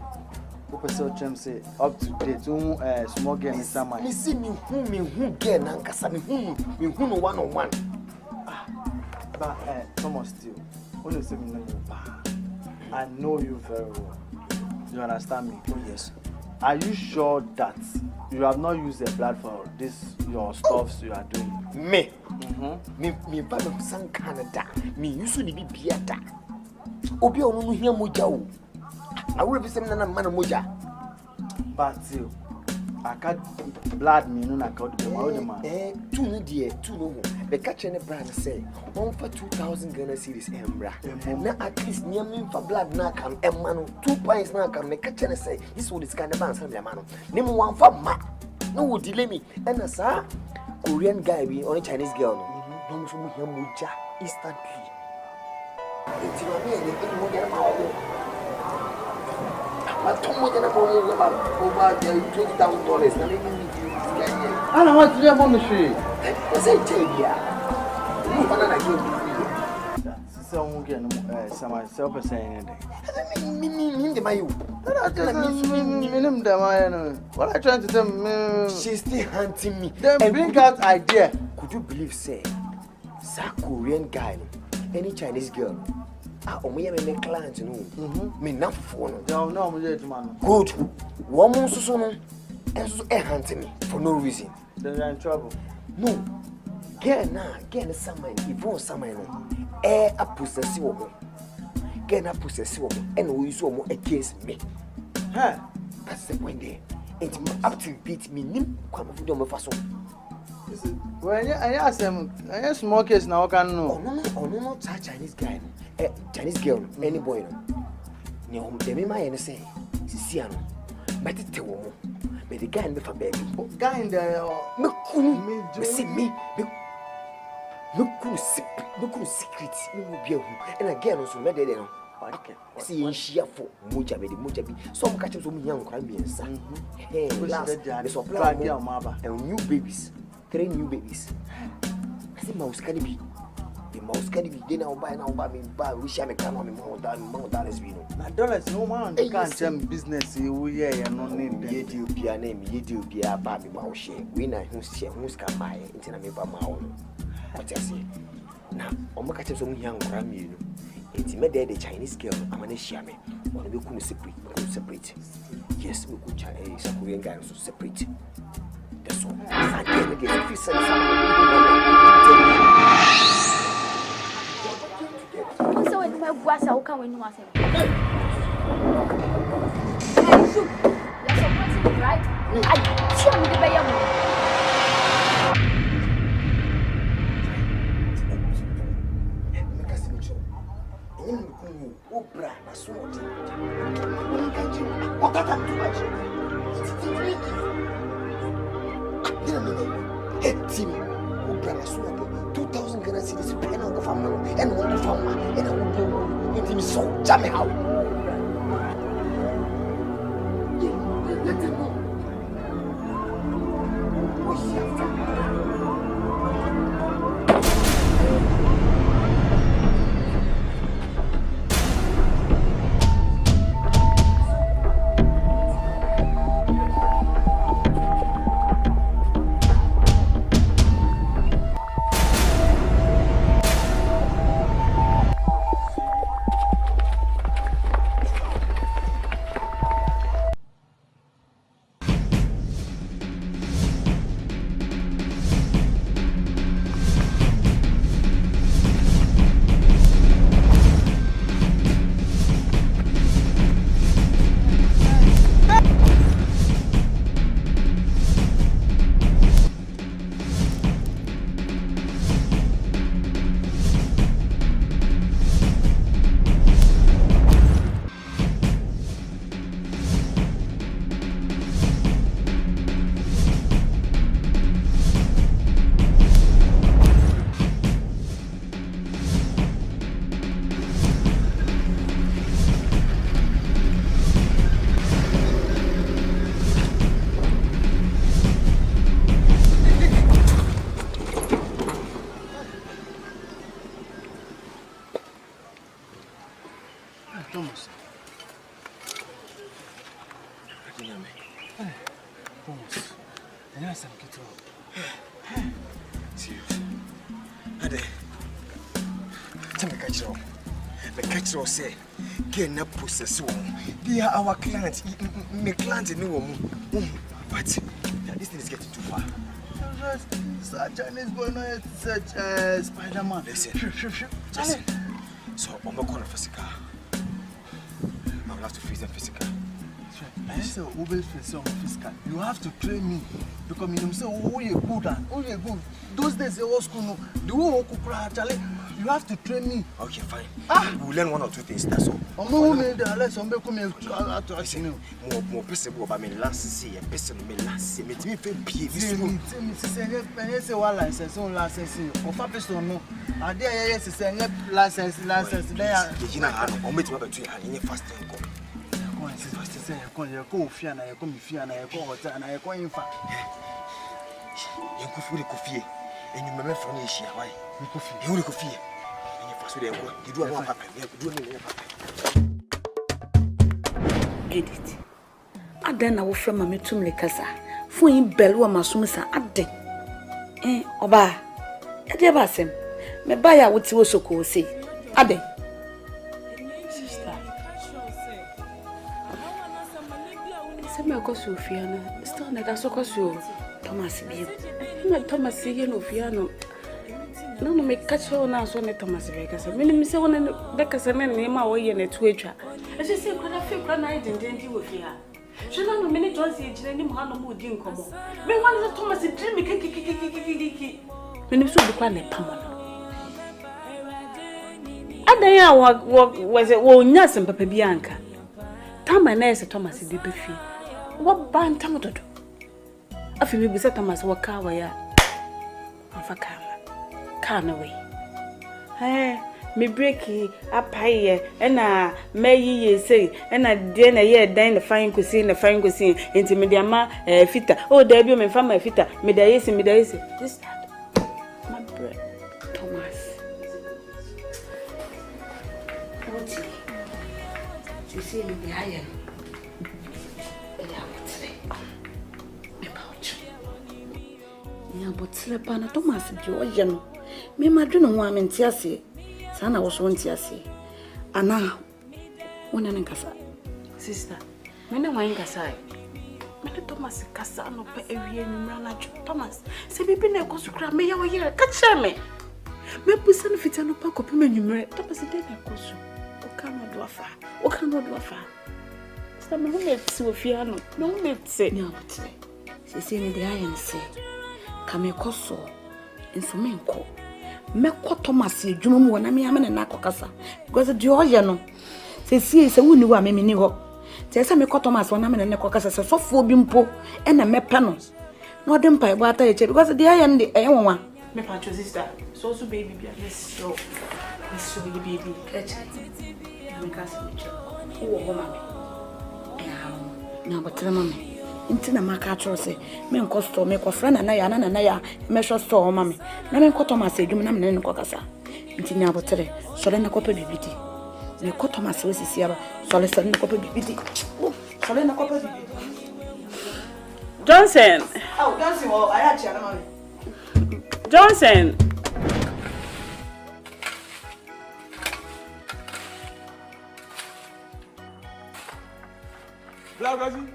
S10: Professor Chem say up to date, small girl in summer.
S8: Me see me who get Nankasa, me who no 1-on-1.
S10: But Thomas still, when you say me no, I know you very well. You understand me?
S8: Oh yes.
S10: Are you sure that you have not used the blood for this your stuffs you are doing?
S8: Me? Me father son Canada. Me used to be Biata. Obi onu here moja o. I will be some man moja.
S10: But still, I cut blood me no cut the man.
S8: Two no dear, two no. The catch any brand say, one for 2,000 Ghana series embra. Now at least near me for blood now come a man 2 pints now come the catch and say, this would this kind of man, man. Name one for ma. No would delay me. And as a Korean guy be on a Chinese girl. No from him instantly. It's your man, they get my but Tom was about over $20,000.
S10: I don't want to do on the street.
S8: I said, Jabia. You want to give
S10: Some get some myself saying anything. What I trying to tell me?
S8: She's still hunting me.
S10: Then bring out idea.
S8: Could you believe, say, that Korean guy, any Chinese girl? Me client, me not for no.
S10: No, man.
S8: Good. One more so and so hunting me for no reason.
S10: Then you're in trouble.
S8: No. Get someone, if you someone, a possessive woman. Get a possessive woman, and we saw more against me.
S10: Huh?
S8: That's the point there. It's up to beat me, nim, come from the façon.
S10: When I ask them, I have small case now, can know.
S8: No, Chinese guy, Chinese girl, any boy. No, they may mind say, Siciano, but it's a woman. But the guy in the family,
S10: guy in the
S8: see me, look, secrets, and again also made it. See, she for Mujabi, some catches from young Caribbeans. Hey, last, the supply and new babies. 3 new babies. I think mouse can be. The mouse can be. Then I'll buy me. We shall make more dollars. We know.
S10: Now dollars, no man. You can't tell business. We are not name.
S8: You do be a name. You do be a baby mouse share. We know who's can buy it. Into me by my own. What I say? Now, I'm going to catch some young Grammy. It's made the Chinese girl. I'm going to share me. Or we couldn't separate. Yes, we could Chinese Korean guy also separate. That's all. I can't get if you say something.
S7: So when my boss will come when you want to. Hey, shoot. You're supporting me, right? I tell me the way you
S8: Team, who brought us 2,000 Ghana cedis, pen on the family, and one the farmer, and I will go with him so jam out. Let them know.
S10: Thomas. Thomas. And I said, get up.
S8: Serious. Ade. Tell me, catch you. The catcher say, get na possess one. They are our clients. My clients know one. But this thing is getting too far.
S10: Chinese boy, no, such Spider-Man.
S8: Listen. So, I'm not going to physical. I will have to face them physical.
S10: I say, Ubel Fiscal. You have to train me because you say, oh, you're good and oh, you're good. Those days, it was school. The whole Charlie, you have to train me.
S8: Okay, fine. We'll learn one or two things, that's all.
S10: I'm going to let some people come to us.
S8: More possible about me last year, person me last year. Me feel pay.
S10: Me say one license, one license. Of a person no. I dare yes, say license there.
S8: You know, I'm meeting up to you and fast and go.
S10: You go Fiana, you come Fiana, you go hotel, and I go in fact.
S8: You go for the coffee, and you remember from Asia. Why? You go coffee. And you fast with them. You do a more papa. You do a
S11: Edit. I then I will from my metum lekasa. For in Belua Masumsa at day. Oba. At the bassem. Me buy what you also call say. Ade. Me go Sofiano. Still na so koso Thomas bio. Me Thomas ye no Fiano. No me catch her na so ne Thomas be ka se. Me se wona be ka se ne ma wo ye na tu atwa. E se se kwada fe kwada na identity wo fi ha. Je na no me ne Johnson e gina ni mo ha no mo di nkomo. Me wan se Thomas dream me kiki. Me ne so bi kwa na pamo no. Adan ya wo nya sem papa bi anka. Tama na se Thomas bi be fi. What band tamododo? Afi mi bisa Thomas wa kawa ya. Afaka. Can away. Me breaki apaye na meyi ye say na de na ye dan the fine cuisine enti me de ama fita. Oh there be me fama fita. Me da yesi. This my bread. Thomas. What? You see me behind. But Slepana Thomas, you know. Me madrino one in Tiasi. Sana was one Tiasi. And now, one and Cassa. Sister, Mena wine Cassai. Mena Thomas Cassano per every year, Thomas. Say, be ne goes to cram me your year. Catch me. Me pusan fitano paco pimenu, Thomas and then goes to. O cannot do a far. O cannot do a far. Some women Sofiano. No, let's say no. She say me the iron say. Kame koso insumenko meko Thomas edwuma mu wona me amene na akokasa because the oye no se wuni wa me ni ho se meko Thomas wona me ne kokasa se sofo bi mpo e na mepe no na ode mpa e ata eche because the aye ndi e wonwa me pa cho sister so baby bia yes so baby eche me kasa me cho wo ho mame na botre mame Intina makacho se me nko store me ko frana na ya me sho store mama na me nko Thomas edwum na me nko kasa intina abotere sole na kopa bibidi me ko Thomas we sisi aba sole na kopa bibidi sole na kopa bibidi Johnson Johnson o aya chia na mama Johnson
S9: Blagazi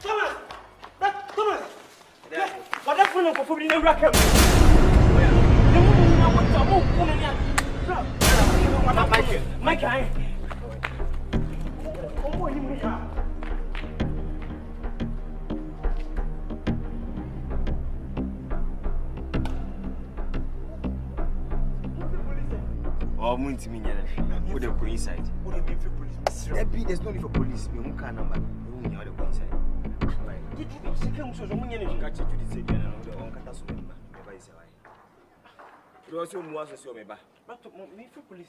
S9: Thomas! What that phone for the racket? Mike, oh, I'm to me. What the police side? There's no need for police. We won't can number. We won't the police side.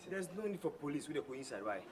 S9: There's no need for police with the police side, right?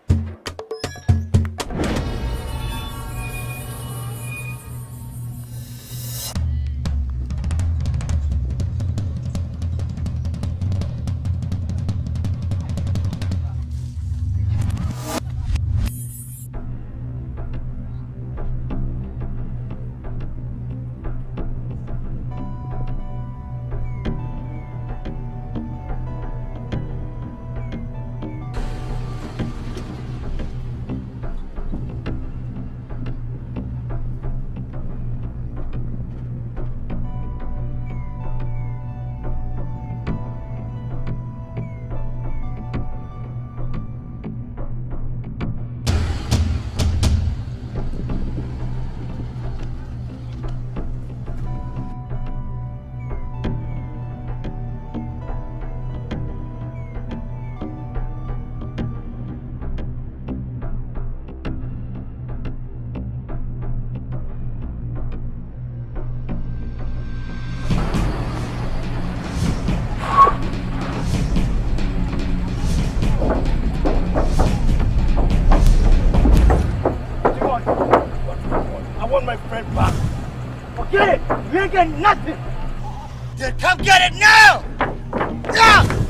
S1: ain't getting nothing. Then come get it now! Now!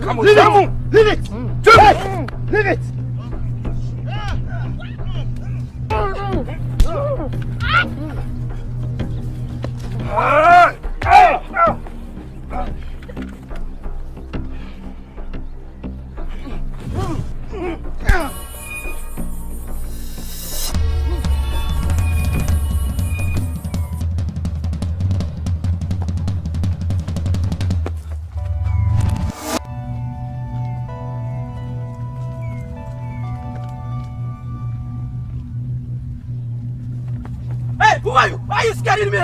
S1: Come on, leave it! Leave it! Who are you? Why are you scaring me?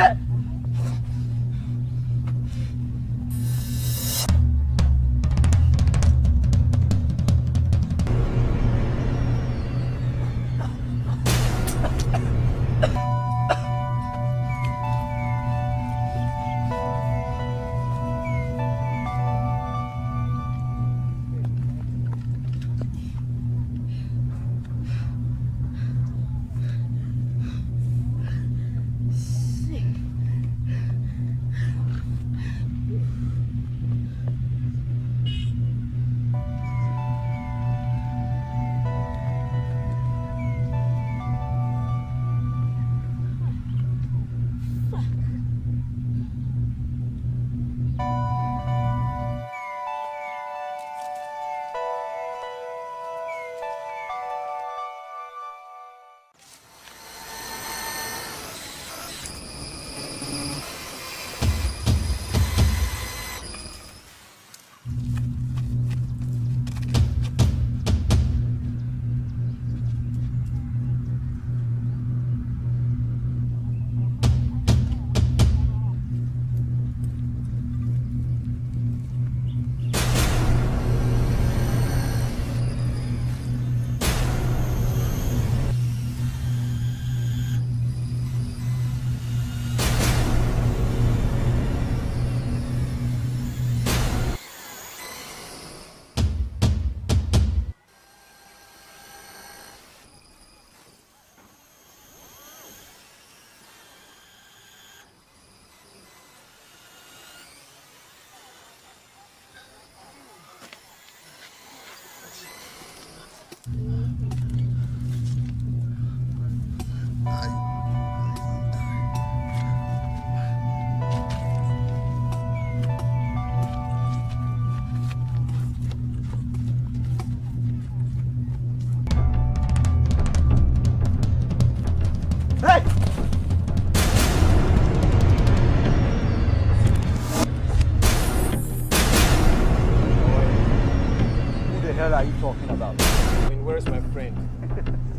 S10: hell are you talking about?
S9: I mean, where's my friend?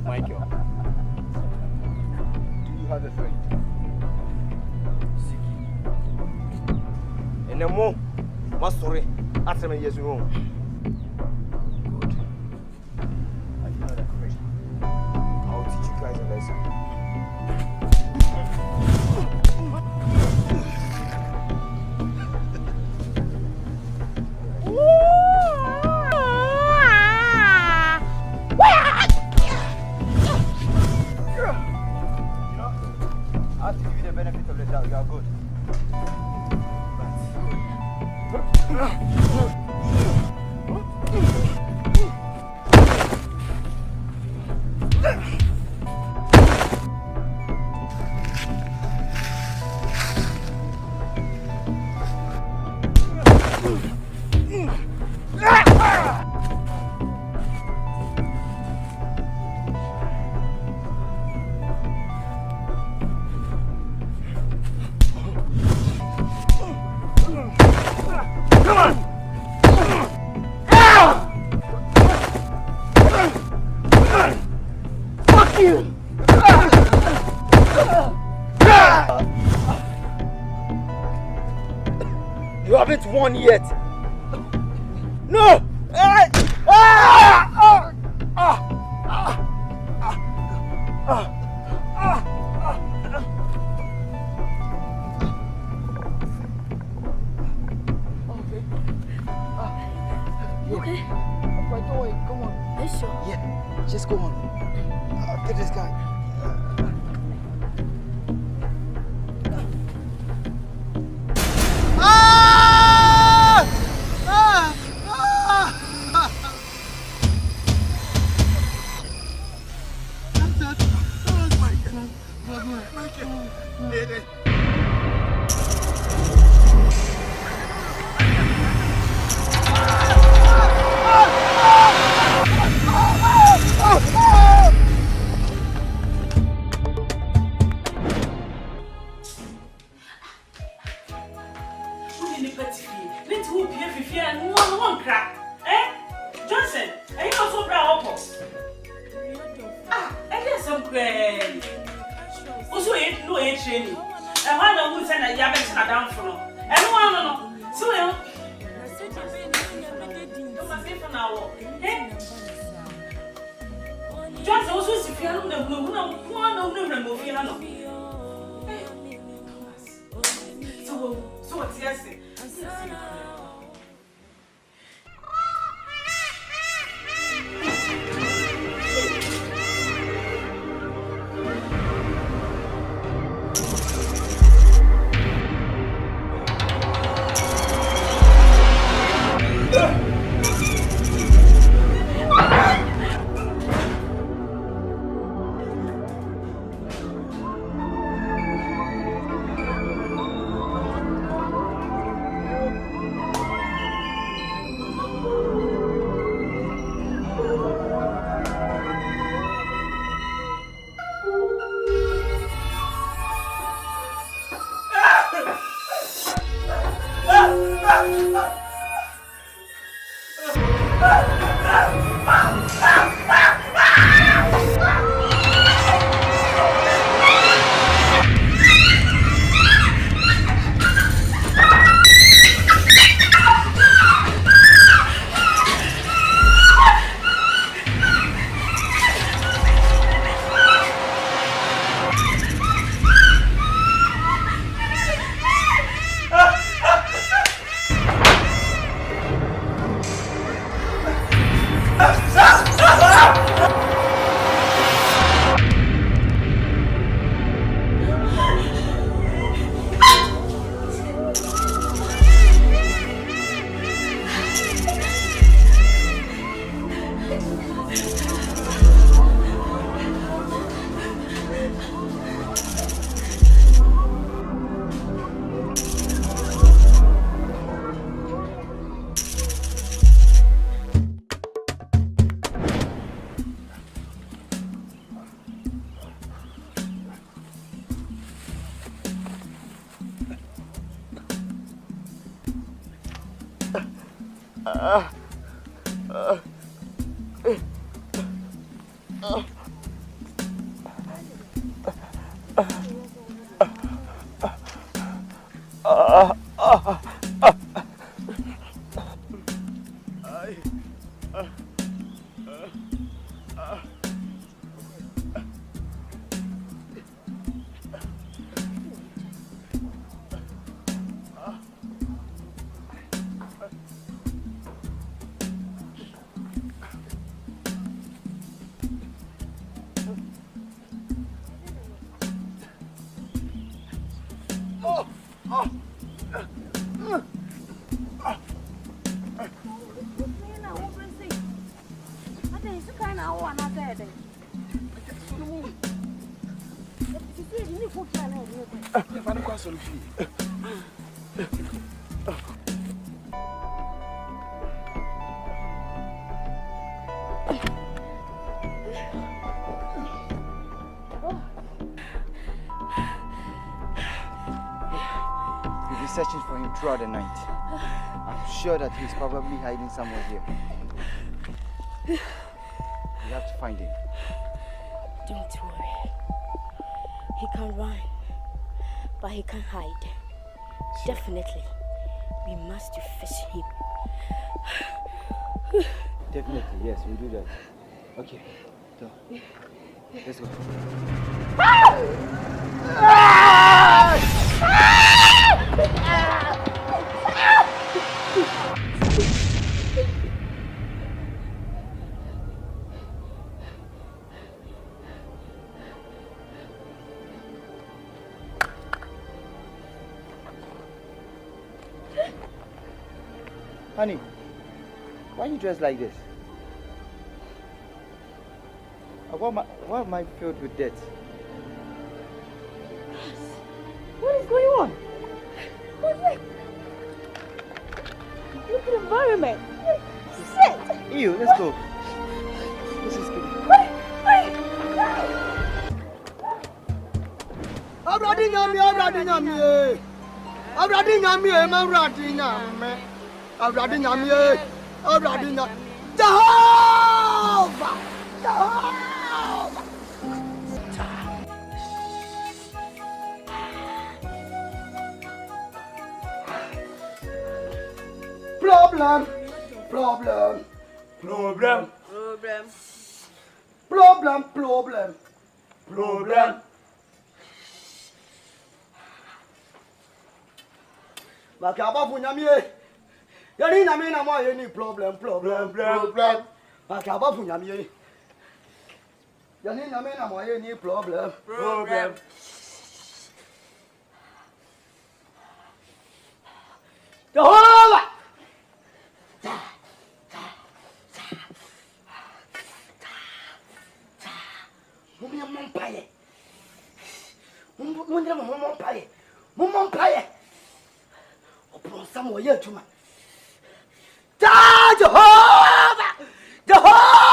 S9: Michael.
S10: Do you have a friend?
S9: And no more. My story. After my years wrong.
S10: Good. I do not have a friend.
S9: I'll teach you guys a lesson.
S10: I have to give you the benefit of the doubt. You are good.
S1: You haven't won yet. No!
S5: You okay?
S10: Right, don't worry. Come on.
S5: Are you sure?
S10: Yeah, just go on. Get this guy.
S6: Johnson, are you not so proud of us? I guess some great. Also, ain't no training. And one of who said that you haven't sat down for no. And one no. So, Johnson also if you don't know, so what's yes?
S4: We've been searching for him throughout the night. I'm sure that he's probably hiding somewhere here. We have to find him.
S5: Don't worry. He can run, but he can't hide. Sure. Definitely. We must fish him.
S4: Definitely, yes, we'll do that. Okay, so let's go. Honey, why are you dressed like this? Why am I filled with debt?
S5: What is going on? What's it? Look at the environment. Shit!
S4: Ew, let's go. This is good.
S1: Problem. Makaba funyamie. Yani na me na mo any problem. Makaba funyamie. Yani na me na mo any problem. Jehovah. Mumpaye. Upon some way to my Jehovah. Jehovah!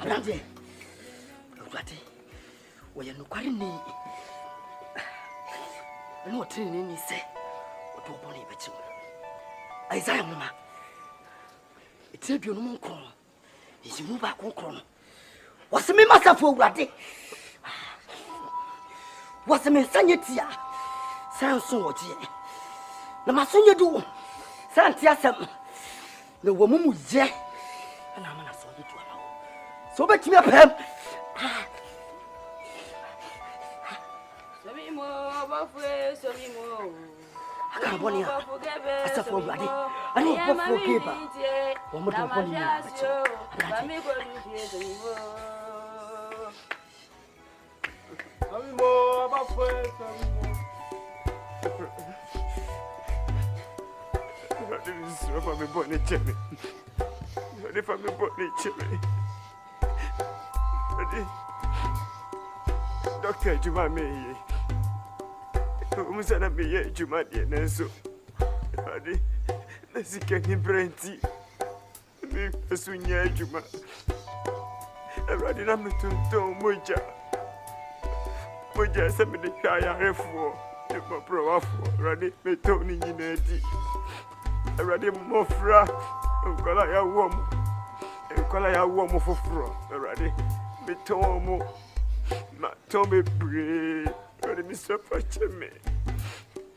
S1: Abrante, we are no quarry. And what training is say, what to pony bet you. Isaiah, Mamma. It's a good moon call. Is you move back on corner. What's the master for Ratty? What's the insanity? SUNSUM, Na masonye du. Santi asem. Na wo mumu je. Na amana sonye du ala. So betimi apem.
S5: Somimo bafwe somimo.
S1: Aka boni a. Asafo Awurade. Ani bofo keba. Wo mo do boni ni.
S5: Bami ko du die somimo.
S9: Somimo bafwe somimo. This is for me born in Chile. Ready for me born in Chile. Ready. Doctor Juma me. Umusana me ye Juma de Nenso. Ready. Nasi kenyi brenti. Me asunya Juma. Ready na me tunto moja. Moja se me de haya refuo. Ma prowafuo. Ready me toni nyina di. Ready mofra. Nkola ya wom foforo. Ready. Me tomo. Ma tome bre. Ready me sepache me.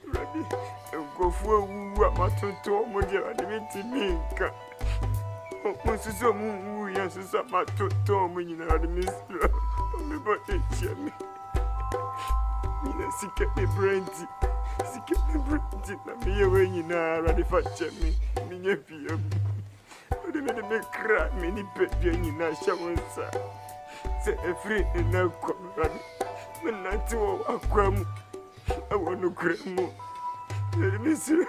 S9: Ready. Nkofu wu amatonto mo je ready me timinka. Mo suso mu ya suso amatonto mo nyina ready me sro. Me bo echemi. Mina sike me brandy. Sike me brandy na me ye we nyina ready for chemi. Me nye piem. Ode me de me kra me ni pedua nyina shawonsa. Se efri na ko ready. Me nanti wo akwam. Awo no kremu. Ready me sro.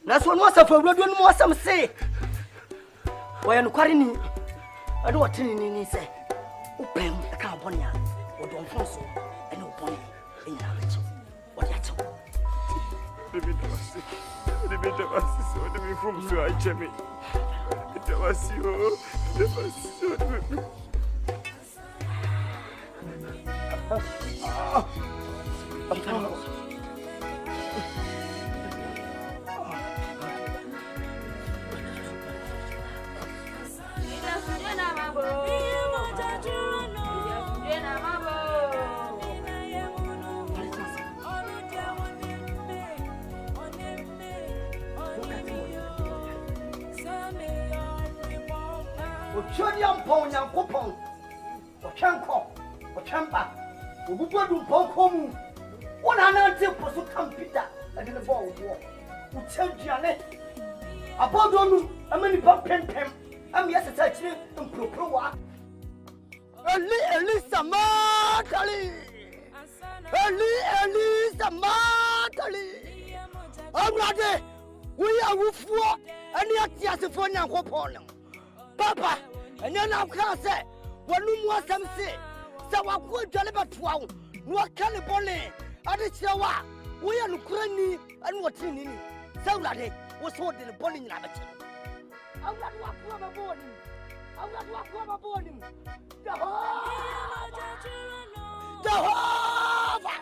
S1: That's what was for Rodon was some say. When quarrying, I don't want to say. Open a carbonia or don't fonso and open in your what yet. The bit of us so the from so I chemi. It was you. It was so. Chodium pon yan coupon. Or chanco, or champa. We would do pom. 100 pursue computer and in the ball war. We tell Janet about don't how many pump pen. I'm yes, actually, and pro. Elisa Martali. Elisa Martali. I'm ready. We are with war and yet, yes, for now, Papa, and then I'm class. When you want some say, so I could deliver 12. What can you bonnet? I did show up. We are Ukraine and what's in it. So that it was what in the bowling rabbit. I will not walk from a boarding. I will not walk from a boarding. Jehovah.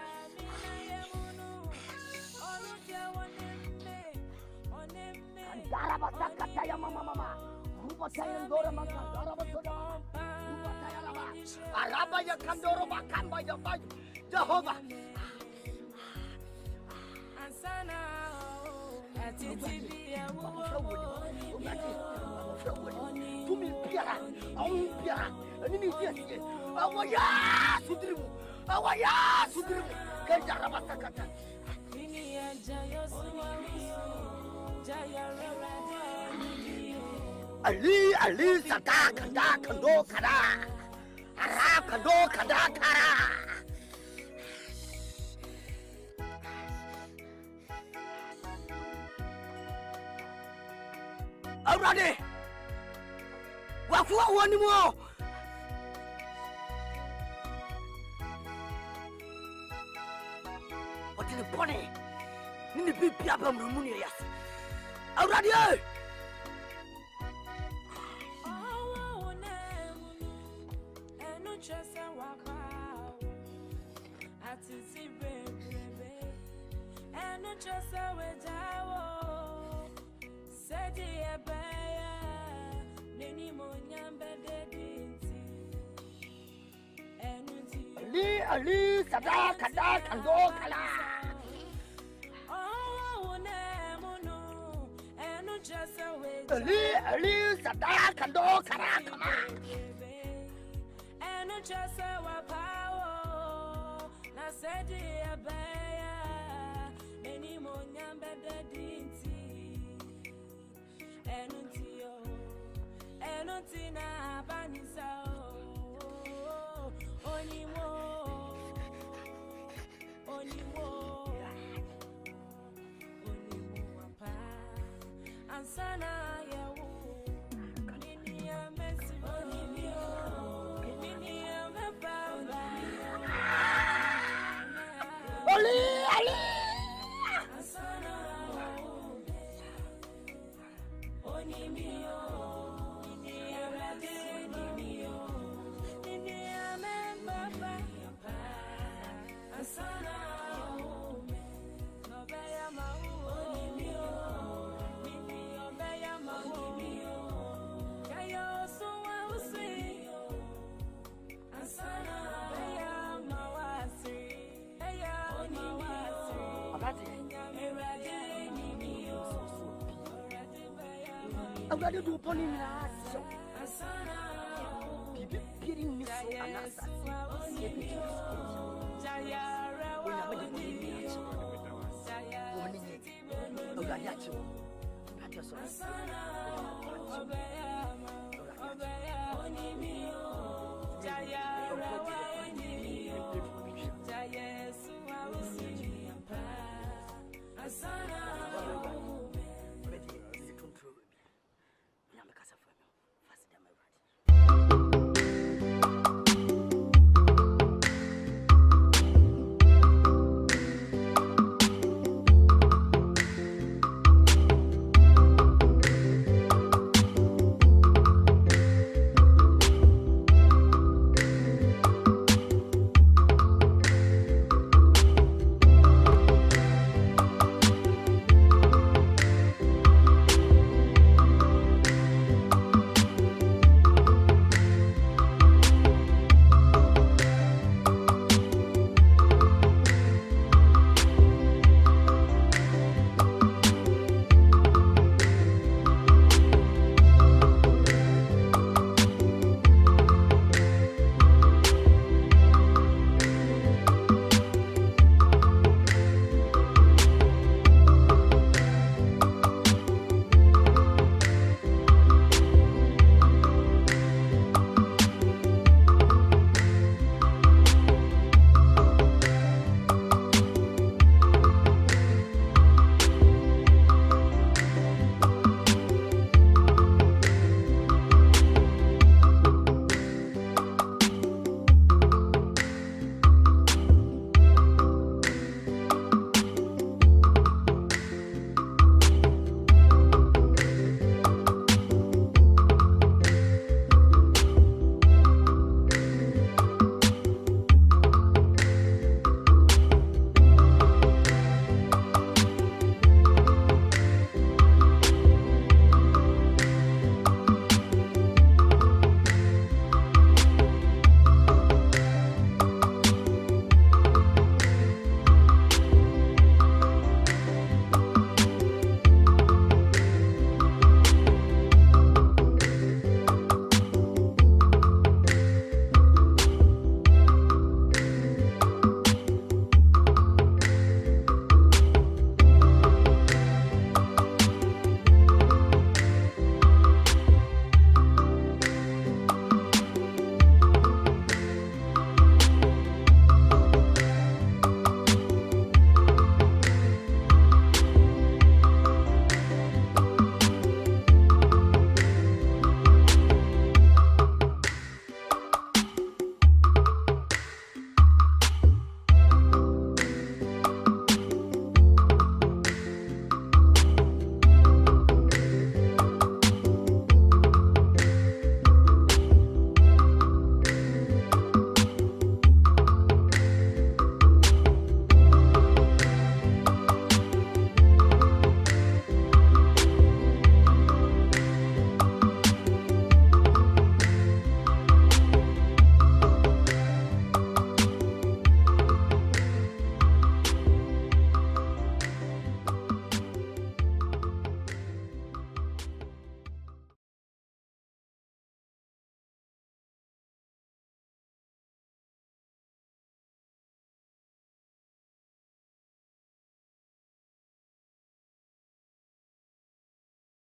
S1: Ali sada kanda kando kada ara kando kada kara Awurade wafuwa woni mo ɔde ne bɔne ne ne bibia ba mmaramu ne yɛase awurade Ali sada kada kando kala Ali sada kando kara kama enu chasa wa pawo na sedi abaya neni monyambe dedinti enu tina banisa onimo apa ansana yawo nini amesi onimio nini amebaba ali ansana onimio nini amebaba nini amebaba ansana Awurade do poni na so bibi piri ni so anasa ye bi jayara wa ni woni ni awurade achi wo ati so obeya oni mi o jayara wa